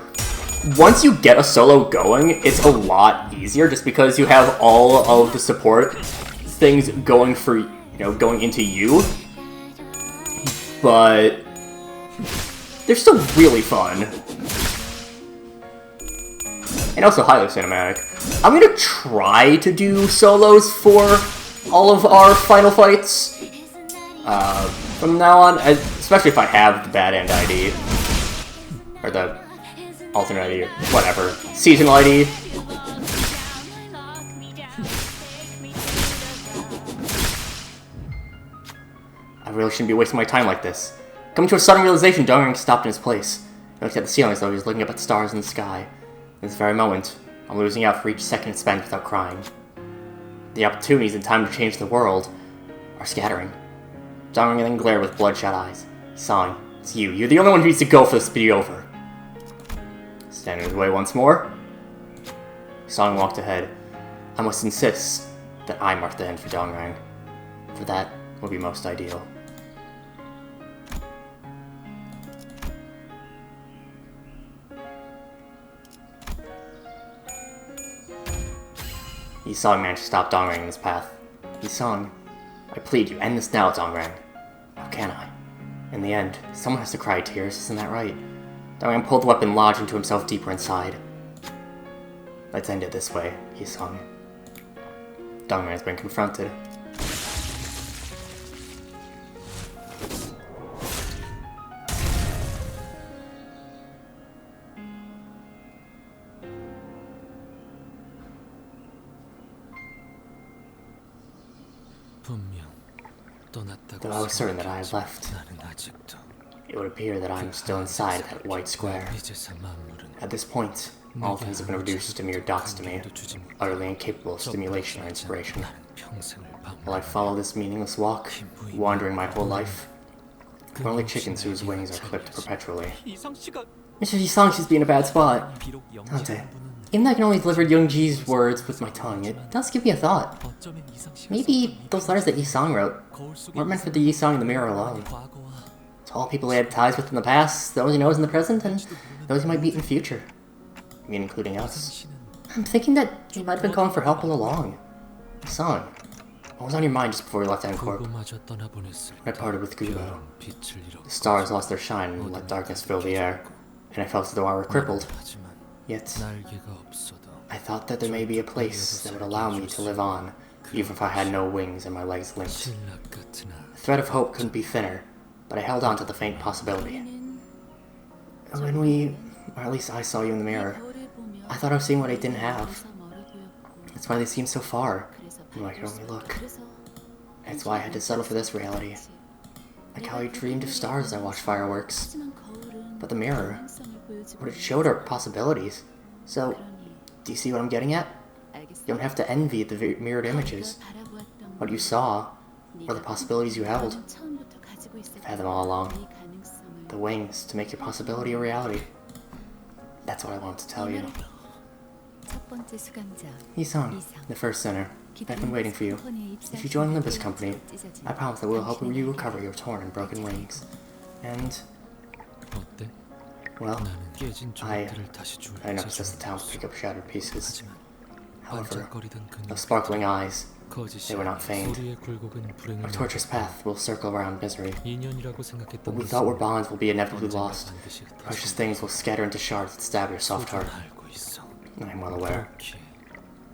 once you get a solo going, it's a lot easier just because you have all of the support things going for, you know, going into you. But they're still really fun. And also highly cinematic. I'm gonna try to do solos for all of our final fights. From now on, especially if I have the bad end ID. Or the alternate ID, or whatever. Seasonal ID. I really shouldn't be wasting my time like this. Coming to a sudden realization, Dongrang stopped in his place. He looked at the ceiling as though he was looking up at the stars in the sky. In this very moment, I'm losing out for each second spent without crying. The opportunities in time to change the world are scattering. Dongrang then glared with bloodshot eyes. Sang, it's you. You're the only one who needs to go for this to be over. Standing his way once more, Sang walked ahead. I must insist that I mark the end for Dongrang, for that would be most ideal. Yi Sang managed to stop Dongrang in his path. Yi Sang, I plead you, end this now, Dongrang. How can I? In the end, someone has to cry tears, isn't that right? Dongrang pulled the weapon lodged into himself deeper inside. Let's end it this way, Yi Sang. Dongrang has been confronted. Though I was certain that I had left, it would appear that I am still inside that white square. At this point, all things have been reduced to mere dots to me, utterly incapable of stimulation or inspiration. Will I follow this meaningless walk, wandering my whole life? We're only chickens whose wings are clipped perpetually. Mr. Yi Sang, she's being a bad spot. Dante, Even though I can only deliver Youngji's words with my tongue, it does give me a thought. Maybe those letters that Yi-sang wrote weren't meant for the Yi-sang in the mirror alone. To all people he had ties with in the past, those he knows in the present, and those he might meet in the future. I mean, including us. I'm thinking that he might have been calling for help all along. Yi-sang, what was on your mind just before we left Ancorp? I parted with Gubo. The stars lost their shine and let darkness fill the air, and I felt as though I were crippled. Yet, I thought that there may be a place that would allow me to live on, even if I had no wings and my legs limped. The thread of hope couldn't be thinner, but I held on to the faint possibility. When or at least I saw you in the mirror, I thought I was seeing what I didn't have. That's why they seemed so far, and I could only look. That's why I had to settle for this reality. Like how I dreamed of stars as I watched fireworks. But the mirror, what it showed are possibilities. So, do you see what I'm getting at? You don't have to envy the mirrored images. What you saw, or the possibilities you held. You've had them all along. The wings to make your possibility a reality. That's what I wanted to tell you. Yi-sang, the first sinner. I've been waiting for you. If you join Limbus Company, I promise that we'll help you recover your torn and broken wings. And... well, I never possessed the talent to pick up shattered pieces. However, those sparkling eyes, they were not feigned. Our torturous path will circle around misery. What we thought were bonds will be inevitably lost. Precious things will scatter into shards that stab your soft heart. I am well aware.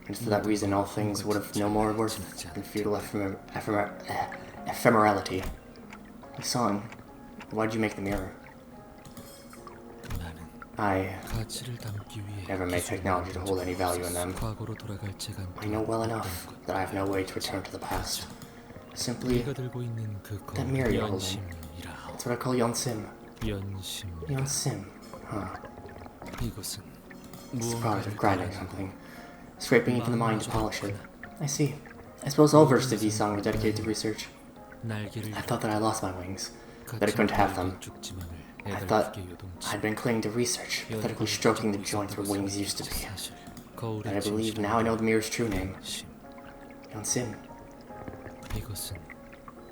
And for that reason, all things would have no more worth than futile ephemerality. Yi-sang, why did you make the mirror? I never made technology to hold any value in them. I know well enough that I have no way to return to the past. Simply, that mirror you're holding. That's what I call Yeonsim. Yeonsim, huh? It's the product of grinding something, scraping into the mind to polish it. I see. I suppose all versions of Yi-sang are dedicated to research. I thought that I lost my wings, that I couldn't have them. I thought I'd been clinging to research, pathetically stroking the joints where wings used to be. And I believe now I know the mirror's true name. Yeonsim.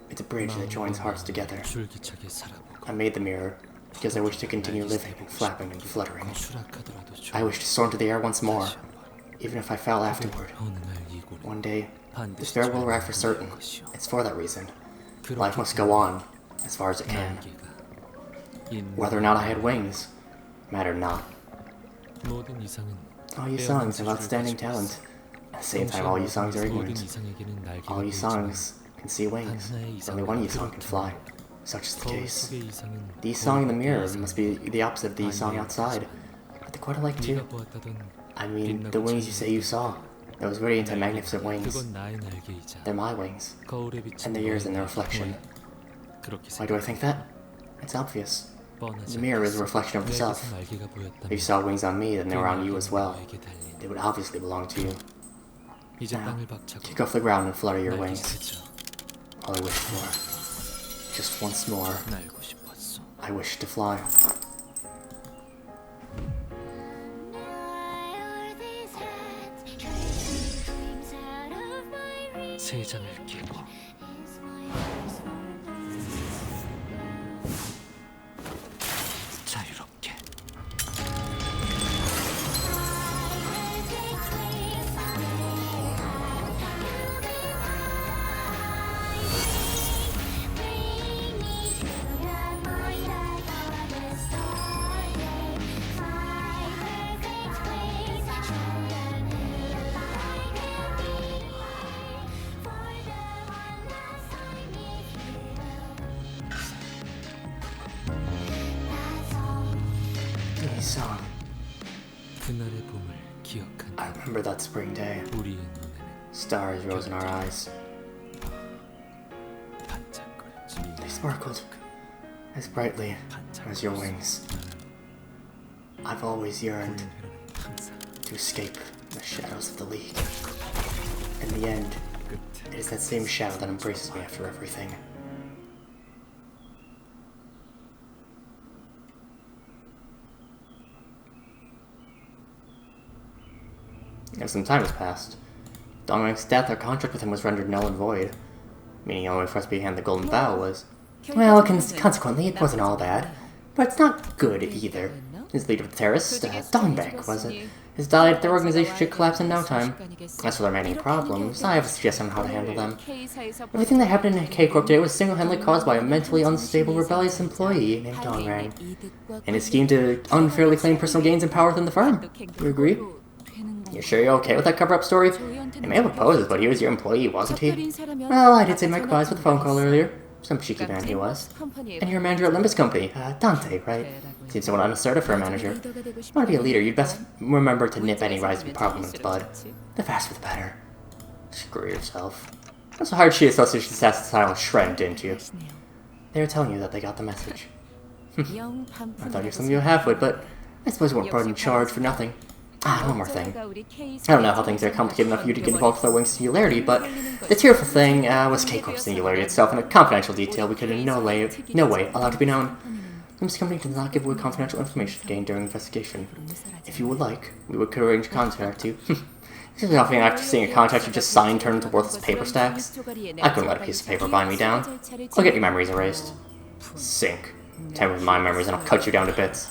It's a bridge that joins hearts together. I made the mirror because I wish to continue living and flapping and fluttering. I wish to soar into the air once more, even if I fell afterward. One day, despair will arrive for certain. It's for that reason. Life must go on, as far as it can. Whether or not I had wings mattered not. All Yi-sangs have outstanding talent. At the same time, all Yi-sangs are ignorant. All Yi-sangs can see wings, but only one Yi-sang can fly. Such is the case. The Yi-sang in the mirror must be the opposite of the Yi-sang outside, but they're quite alike too. I mean, the wings you say you saw, those radiant and magnificent wings, they're my wings, and they're yours in their reflection. Why do I think that? It's obvious. The mirror is a reflection of the self. If you saw wings on me, then they were on you as well. They would obviously belong to you. Now, kick off the ground and flutter your wings. All I wish for, just once more, I wish to fly. 세 장을 끼고 자유롭게. Song. I remember that spring day. Stars rose in our eyes. They sparkled as brightly as your wings. I've always yearned to escape the shadows of the League. In the end, it is that same shadow that embraces me after everything. and some time has passed. Following his death, our contract with him was rendered null and void, meaning the only way for us to be handed the golden bow was... Well, consequently, it wasn't all bad, but it's not good either. His leader of the terrorists, Donbeck, was it? Has died, their organization should collapse in no time. As for the remaining problems, I have a suggestion on how to handle them. Everything that happened in K-Corp today was single-handedly caused by a mentally unstable, rebellious employee named Dongrang, and his scheme to unfairly claim personal gains and power within the firm. You agree? You sure you're okay with that cover-up story? He may have opposed, but he was your employee, wasn't he? Well, I did say my goodbyes with a phone call earlier. Some cheeky man he was. And you're a manager at Limbus Company, Dante, right? Seems somewhat unassertive for a manager. If you want to be a leader, you'd best remember to nip any rising problem in its bud. The faster the better. Screw yourself. Also hired She Association Style Shred, didn't you? They were telling you that they got the message. I thought you were something you were half-wit, but I suppose you weren't brought in charge for nothing. One more thing. I don't know how things are complicated enough for you to get involved with our wing's singularity, but the tearful thing was K-Corp's singularity itself, and a confidential detail we could in no way allow to be known. Limbus Company does not give away confidential information gained during investigation. If you would like, we would arrange contact you. It's really often after seeing a contract you just signed turned into worthless paper stacks. I couldn't let a piece of paper bind me down. I'll get your memories erased. Sink. Tamper with my memories and I'll cut you down to bits.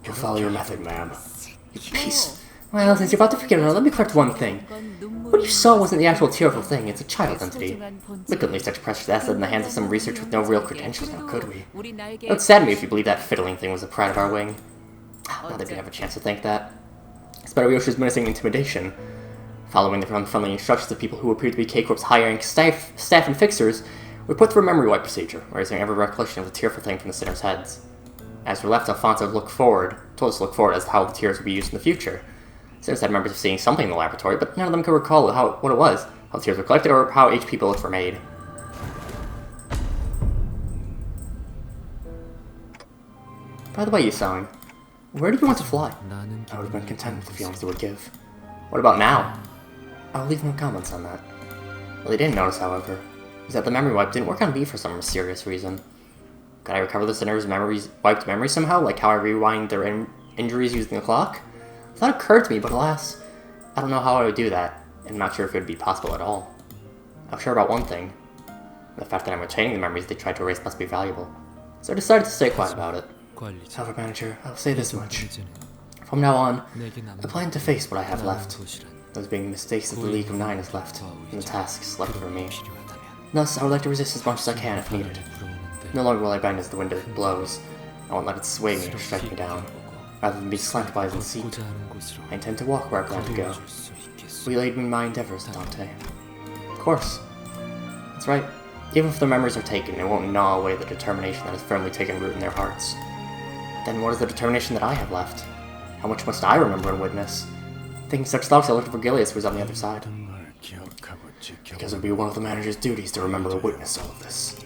You'll follow your method, ma'am. You piece. Well, since you're about to forget it, let me correct one thing. What you saw wasn't the actual tearful thing, it's a child entity. We couldn't leave such a precious asset in the hands of some researcher with no real credentials now, could we? It would sadden me if you believed that fiddling thing was the pride of our wing. Now that we have a chance to think that. Despite Ryoshi's menacing intimidation, following the unfriendly instructions of people who appeared to be K-Corp's high-rank staff and fixers, we put through a memory wipe procedure, erasing every recollection of the tearful thing from the sinners' heads. As we're left, Alfonso told us to look forward as to how the tears would be used in the future. Sinners had members of seeing something in the laboratory, but none of them could recall what it was, how the tears were collected, or how HP bullets were made. By the way, Yusong, where did you want to fly? I would have been content with the feelings they would give. What about now? I will leave no comments on that. What they didn't notice, however, was that the memory wipe didn't work on me for some mysterious reason. Could I recover the sinner's wiped memories somehow, like how I rewind their injuries using the clock? That occurred to me, but alas, I don't know how I would do that, and I'm not sure if it would be possible at all. I'm sure about one thing. The fact that I'm retaining the memories they tried to erase must be valuable, so I decided to stay quiet about it. However, manager, I'll say this much. From now on, I plan to face what I have left, those being the mistakes that the League of Nine has left, and the tasks left for me. Thus, I would like to resist as much as I can if needed. No longer will I bend as the wind blows. I won't let it sway me or strike me down. Rather than be slanted by the seat, I intend to walk where I plan to go. Will you aid me in my endeavors, Dante? Of course. That's right. Even if their memories are taken, it won't gnaw away the determination that has firmly taken root in their hearts. Then what is the determination that I have left? How much must I remember and witness? Thinking such thoughts, I looked for Gilius, who was on the other side. Because it would be one of the manager's duties to remember and witness all of this.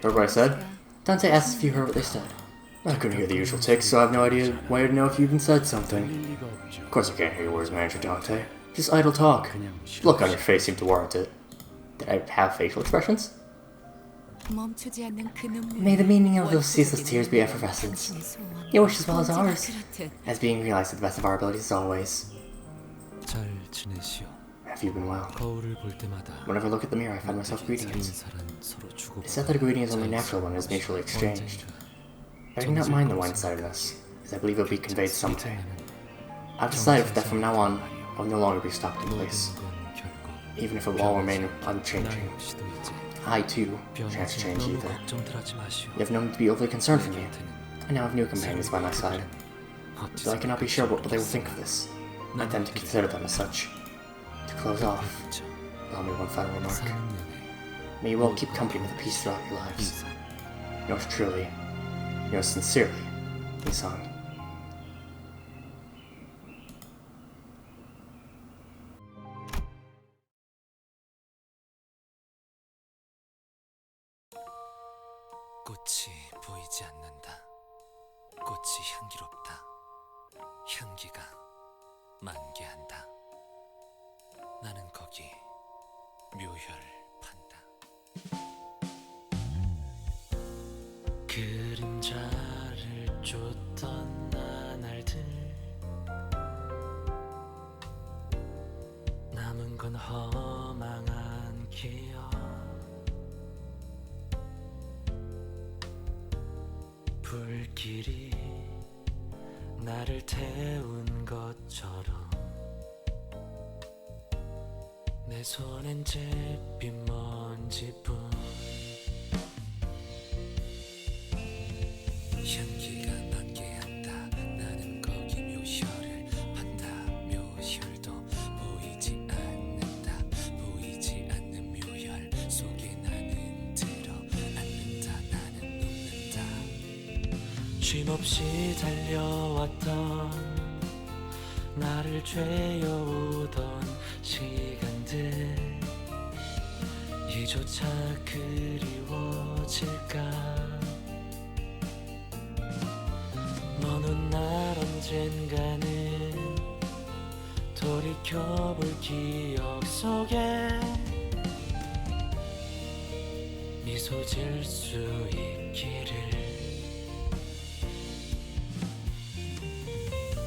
Heard what I said? Dante asked if you heard what they said. I couldn't hear the usual ticks, so I have no idea way to know if you even said something. Of course I can't hear your words, Manager Dante. Just idle talk. The look on your face seemed to warrant it. Did I have facial expressions? May the meaning of those ceaseless tears be effervescence. Your wish as well as ours, as being realized to the best of our abilities as always. Have you been well? Whenever I look at the mirror, I find myself greeting it. It's said that a greeting is only natural when it is mutually exchanged. I do not mind the one-sidedness, as I believe it will be conveyed someday. I've decided that from now on, I will no longer be stopped in place, even if it will all remain unchanging. I, too, shan't change either. You have no need to be overly concerned for me. I now have new companions by my side. Though I cannot be sure what they will think of this, I tend to consider them as such. To close off, allow me one final remark. May you all keep company with peace throughout your lives. Yours truly, yours sincerely, Yusong. 꽃이 보이지 않는다. 꽃이 향기롭다. 향기가 만개한다. 나는 거기 묘혈을 판다. 그림자를 쫓던 나날들 허망한 기억 불길이 나를 태운 것처럼 내 손엔 잿빛 먼지뿐 향기가 만개한다. 나는 거기 묘혈을 판다. 묘혈도 보이지 않는다. 보이지 않는 묘혈 속에 나는 들어앉는다. 나는 눕는다. 쉼없이 달려왔던 나를 죄어오던 시간들 이조차 그리워질까. 먼 훗날 언젠가는 돌이켜볼 기억 속에 미소 지을 수 있기를.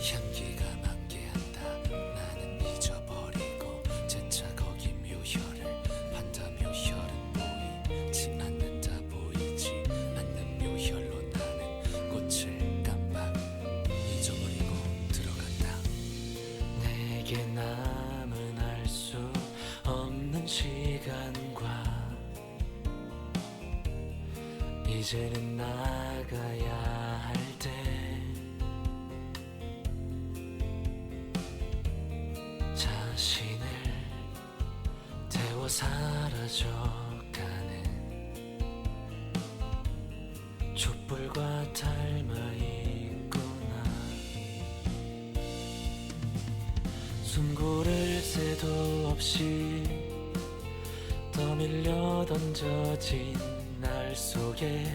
향기가 만개한다. 나는 잊어버리고 재차 거기 묘혈을 판다. 묘혈은 보이지 않는다. 보이지 않는 묘혈로 나는 꽃을 깜빡 잊어버리고 들어간다. 내게 남은 알 수 없는 시간과 이제는 나가야 할 때 자신을 태워 사라져가는 촛불과 닮아있구나. 숨 고를 새도 없이 떠밀려 던져진 날 속에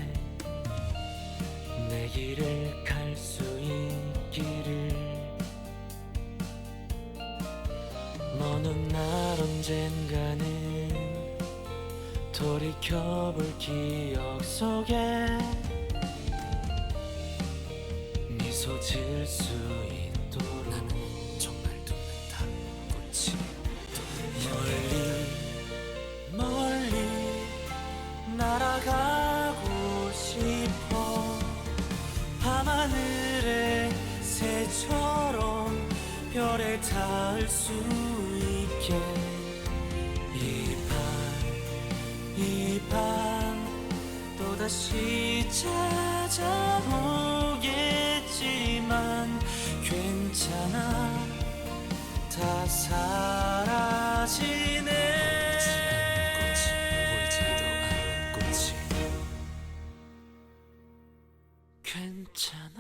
내 길을 갈 수 있기를. 먼 훗날 언젠가는 돌이켜볼 기억 속에 미소 지을 수 있도록. 나는 정말 눕는다. 꽃이 멀리 멀리 날아가고 싶어. 밤하늘의 새처럼 별에 닿을 수 있게. 이 밤 또다시 찾아오겠지만 괜찮아. 다 사라지네. 보이지도 않는 꽃이 괜찮아.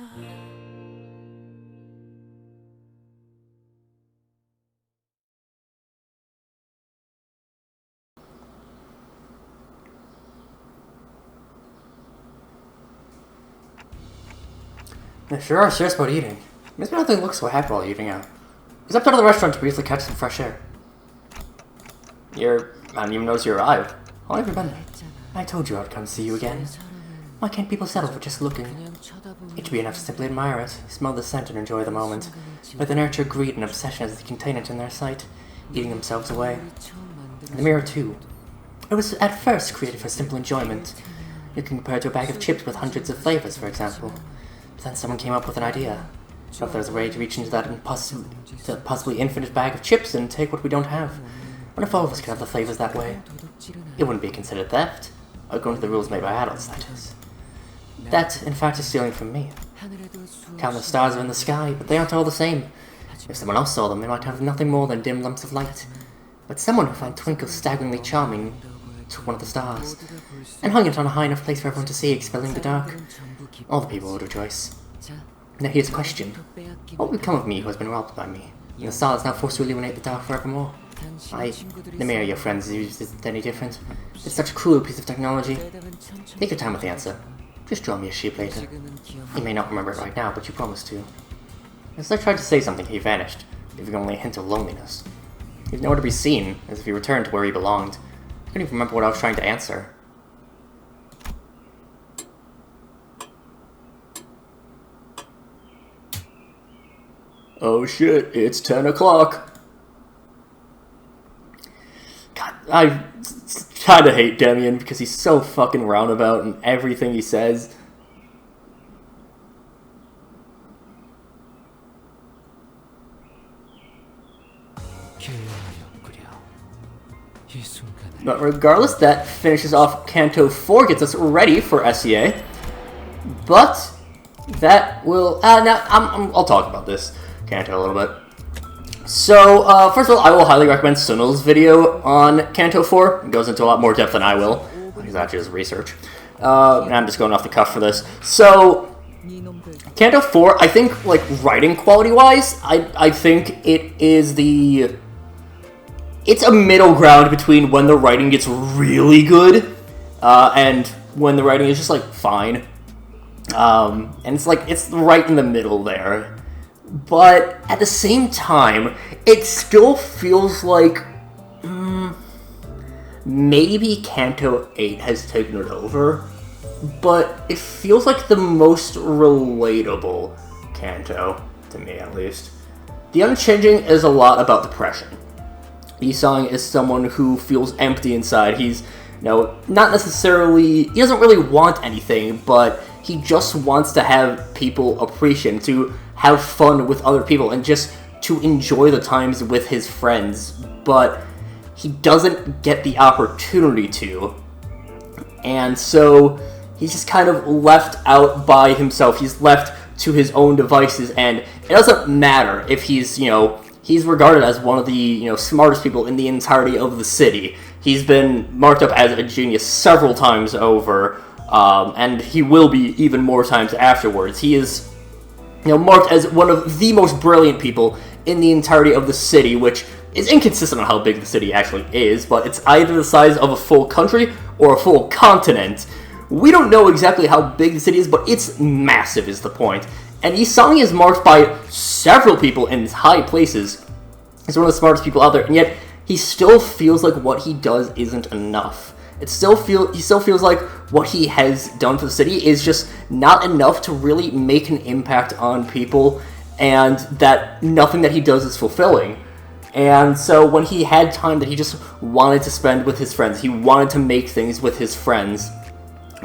They sure are serious about eating. Maybe not they look so happy while eating out. We stepped out of the restaurant to briefly catch some fresh air. I didn't even notice you arrived. How long have you been there? I told you I'd come see you again. Why can't people settle for just looking? It should be enough to simply admire it, smell the scent and enjoy the moment. But they nurture greed and obsession as they contain it in their sight, eating themselves away. The mirror too. It was at first created for simple enjoyment. You can compare it to a bag of chips with hundreds of flavors, for example. But then someone came up with an idea. What if there's a way to reach into that possibly infinite bag of chips and take what we don't have? What if all of us could have the flavors that way? It wouldn't be considered theft. According to the rules made by adults, that is. That, in fact, is stealing from me. Countless stars are in the sky, but they aren't all the same. If someone else saw them, they might have nothing more than dim lumps of light. But someone who found twinkles staggeringly charming took one of the stars, and hung it on a high enough place for everyone to see, expelling the dark. All the people would rejoice. Now here's a question. What would become of me who has been robbed by me, and the star is now forced to illuminate the dark forevermore? The mirror your friends use isn't any different. It's such a cruel piece of technology. Take your time with the answer. Just draw me a sheep later. You may not remember it right now, but you promised to. As I tried to say something, he vanished, leaving only a hint of loneliness. He was nowhere to be seen, as if he returned to where he belonged. I couldn't even remember what I was trying to answer. Oh shit, it's 10 o'clock! I kind of hate Demian because he's so fucking roundabout in everything he says. But regardless, that finishes off Canto 4, gets us ready for SEA. But that will... now, I'll talk about this Canto a little bit. So, first of all, I will highly recommend Sunil's video on Canto 4. It goes into a lot more depth than I will, because that's just research. And I'm just going off the cuff for this. So, Canto 4, I think, like, writing quality-wise, I think it is the... It's a middle ground between when the writing gets really good, and when the writing is just, like, fine. And it's, like, it's right in the middle there. But at the same time, it still feels like maybe Canto 8 has taken it over, but it feels like the most relatable Canto, to me at least. The Unchanging is a lot about depression. Yisang is someone who feels empty inside. He's, not necessarily, he doesn't really want anything, but he just wants to have people appreciate him, to have fun with other people, and just to enjoy the times with his friends, but he doesn't get the opportunity to, and so he's just kind of left out by himself. He's left to his own devices, and it doesn't matter if he's, he's regarded as one of the, smartest people in the entirety of the city. He's been marked up as a genius several times over, and he will be even more times afterwards. He is, marked as one of the most brilliant people in the entirety of the city, which is inconsistent on how big the city actually is, but it's either the size of a full country or a full continent. We don't know exactly how big the city is, but it's massive is the point. And Isami is marked by several people in high places. He's one of the smartest people out there, and yet he still feels like what he does isn't enough. He still feels like what he has done for the city is just not enough to really make an impact on people, and that nothing that he does is fulfilling. And so when he had time that he just wanted to spend with his friends, he wanted to make things with his friends,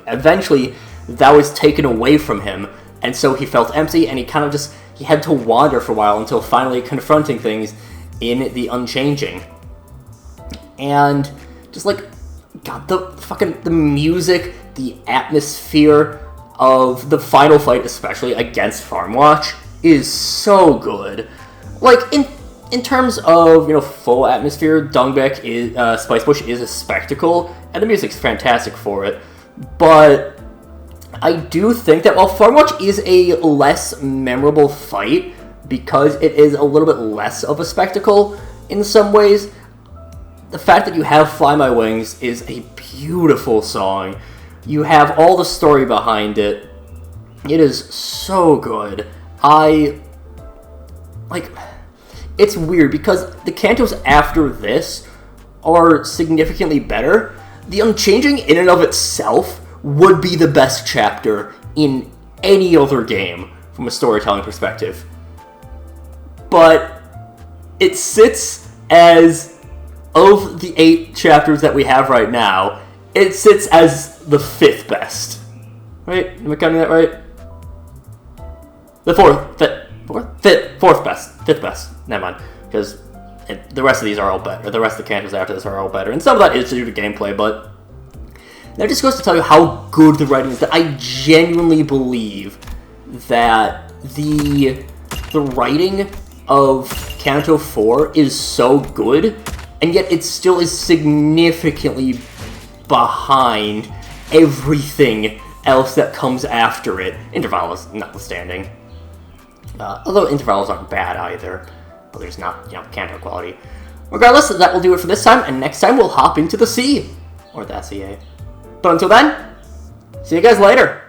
eventually that was taken away from him, and so he felt empty, and he had to wander for a while until finally confronting things in the Unchanging. And just like, God, the music, the atmosphere of the final fight, especially against Farmwatch, is so good. Like, in terms of, full atmosphere, Dongbek is, Spicebush is a spectacle, and the music's fantastic for it. But I do think that while Farmwatch is a less memorable fight, because it is a little bit less of a spectacle in some ways, the fact that you have Fly My Wings is a beautiful song. You have all the story behind it. It is so good. It's weird because the cantos after this are significantly better. The Unchanging in and of itself would be the best chapter in any other game from a storytelling perspective. But it sits as, of the 8 chapters that we have right now, it sits as the 5th best. Right? Am I counting that right? The 4th best. 5th best. Never mind. Because the rest of these are all better. The rest of the cantos after this are all better. And some of that is due to gameplay, but that just goes to tell you how good the writing is, that I genuinely believe that the writing of Canto 4 is so good, and yet it still is significantly behind everything else that comes after it, intervals notwithstanding. Although intervals aren't bad either, but there's not, Canto quality. Regardless, that will do it for this time, and next time we'll hop into the sea, or the SEA. But until then, see you guys later!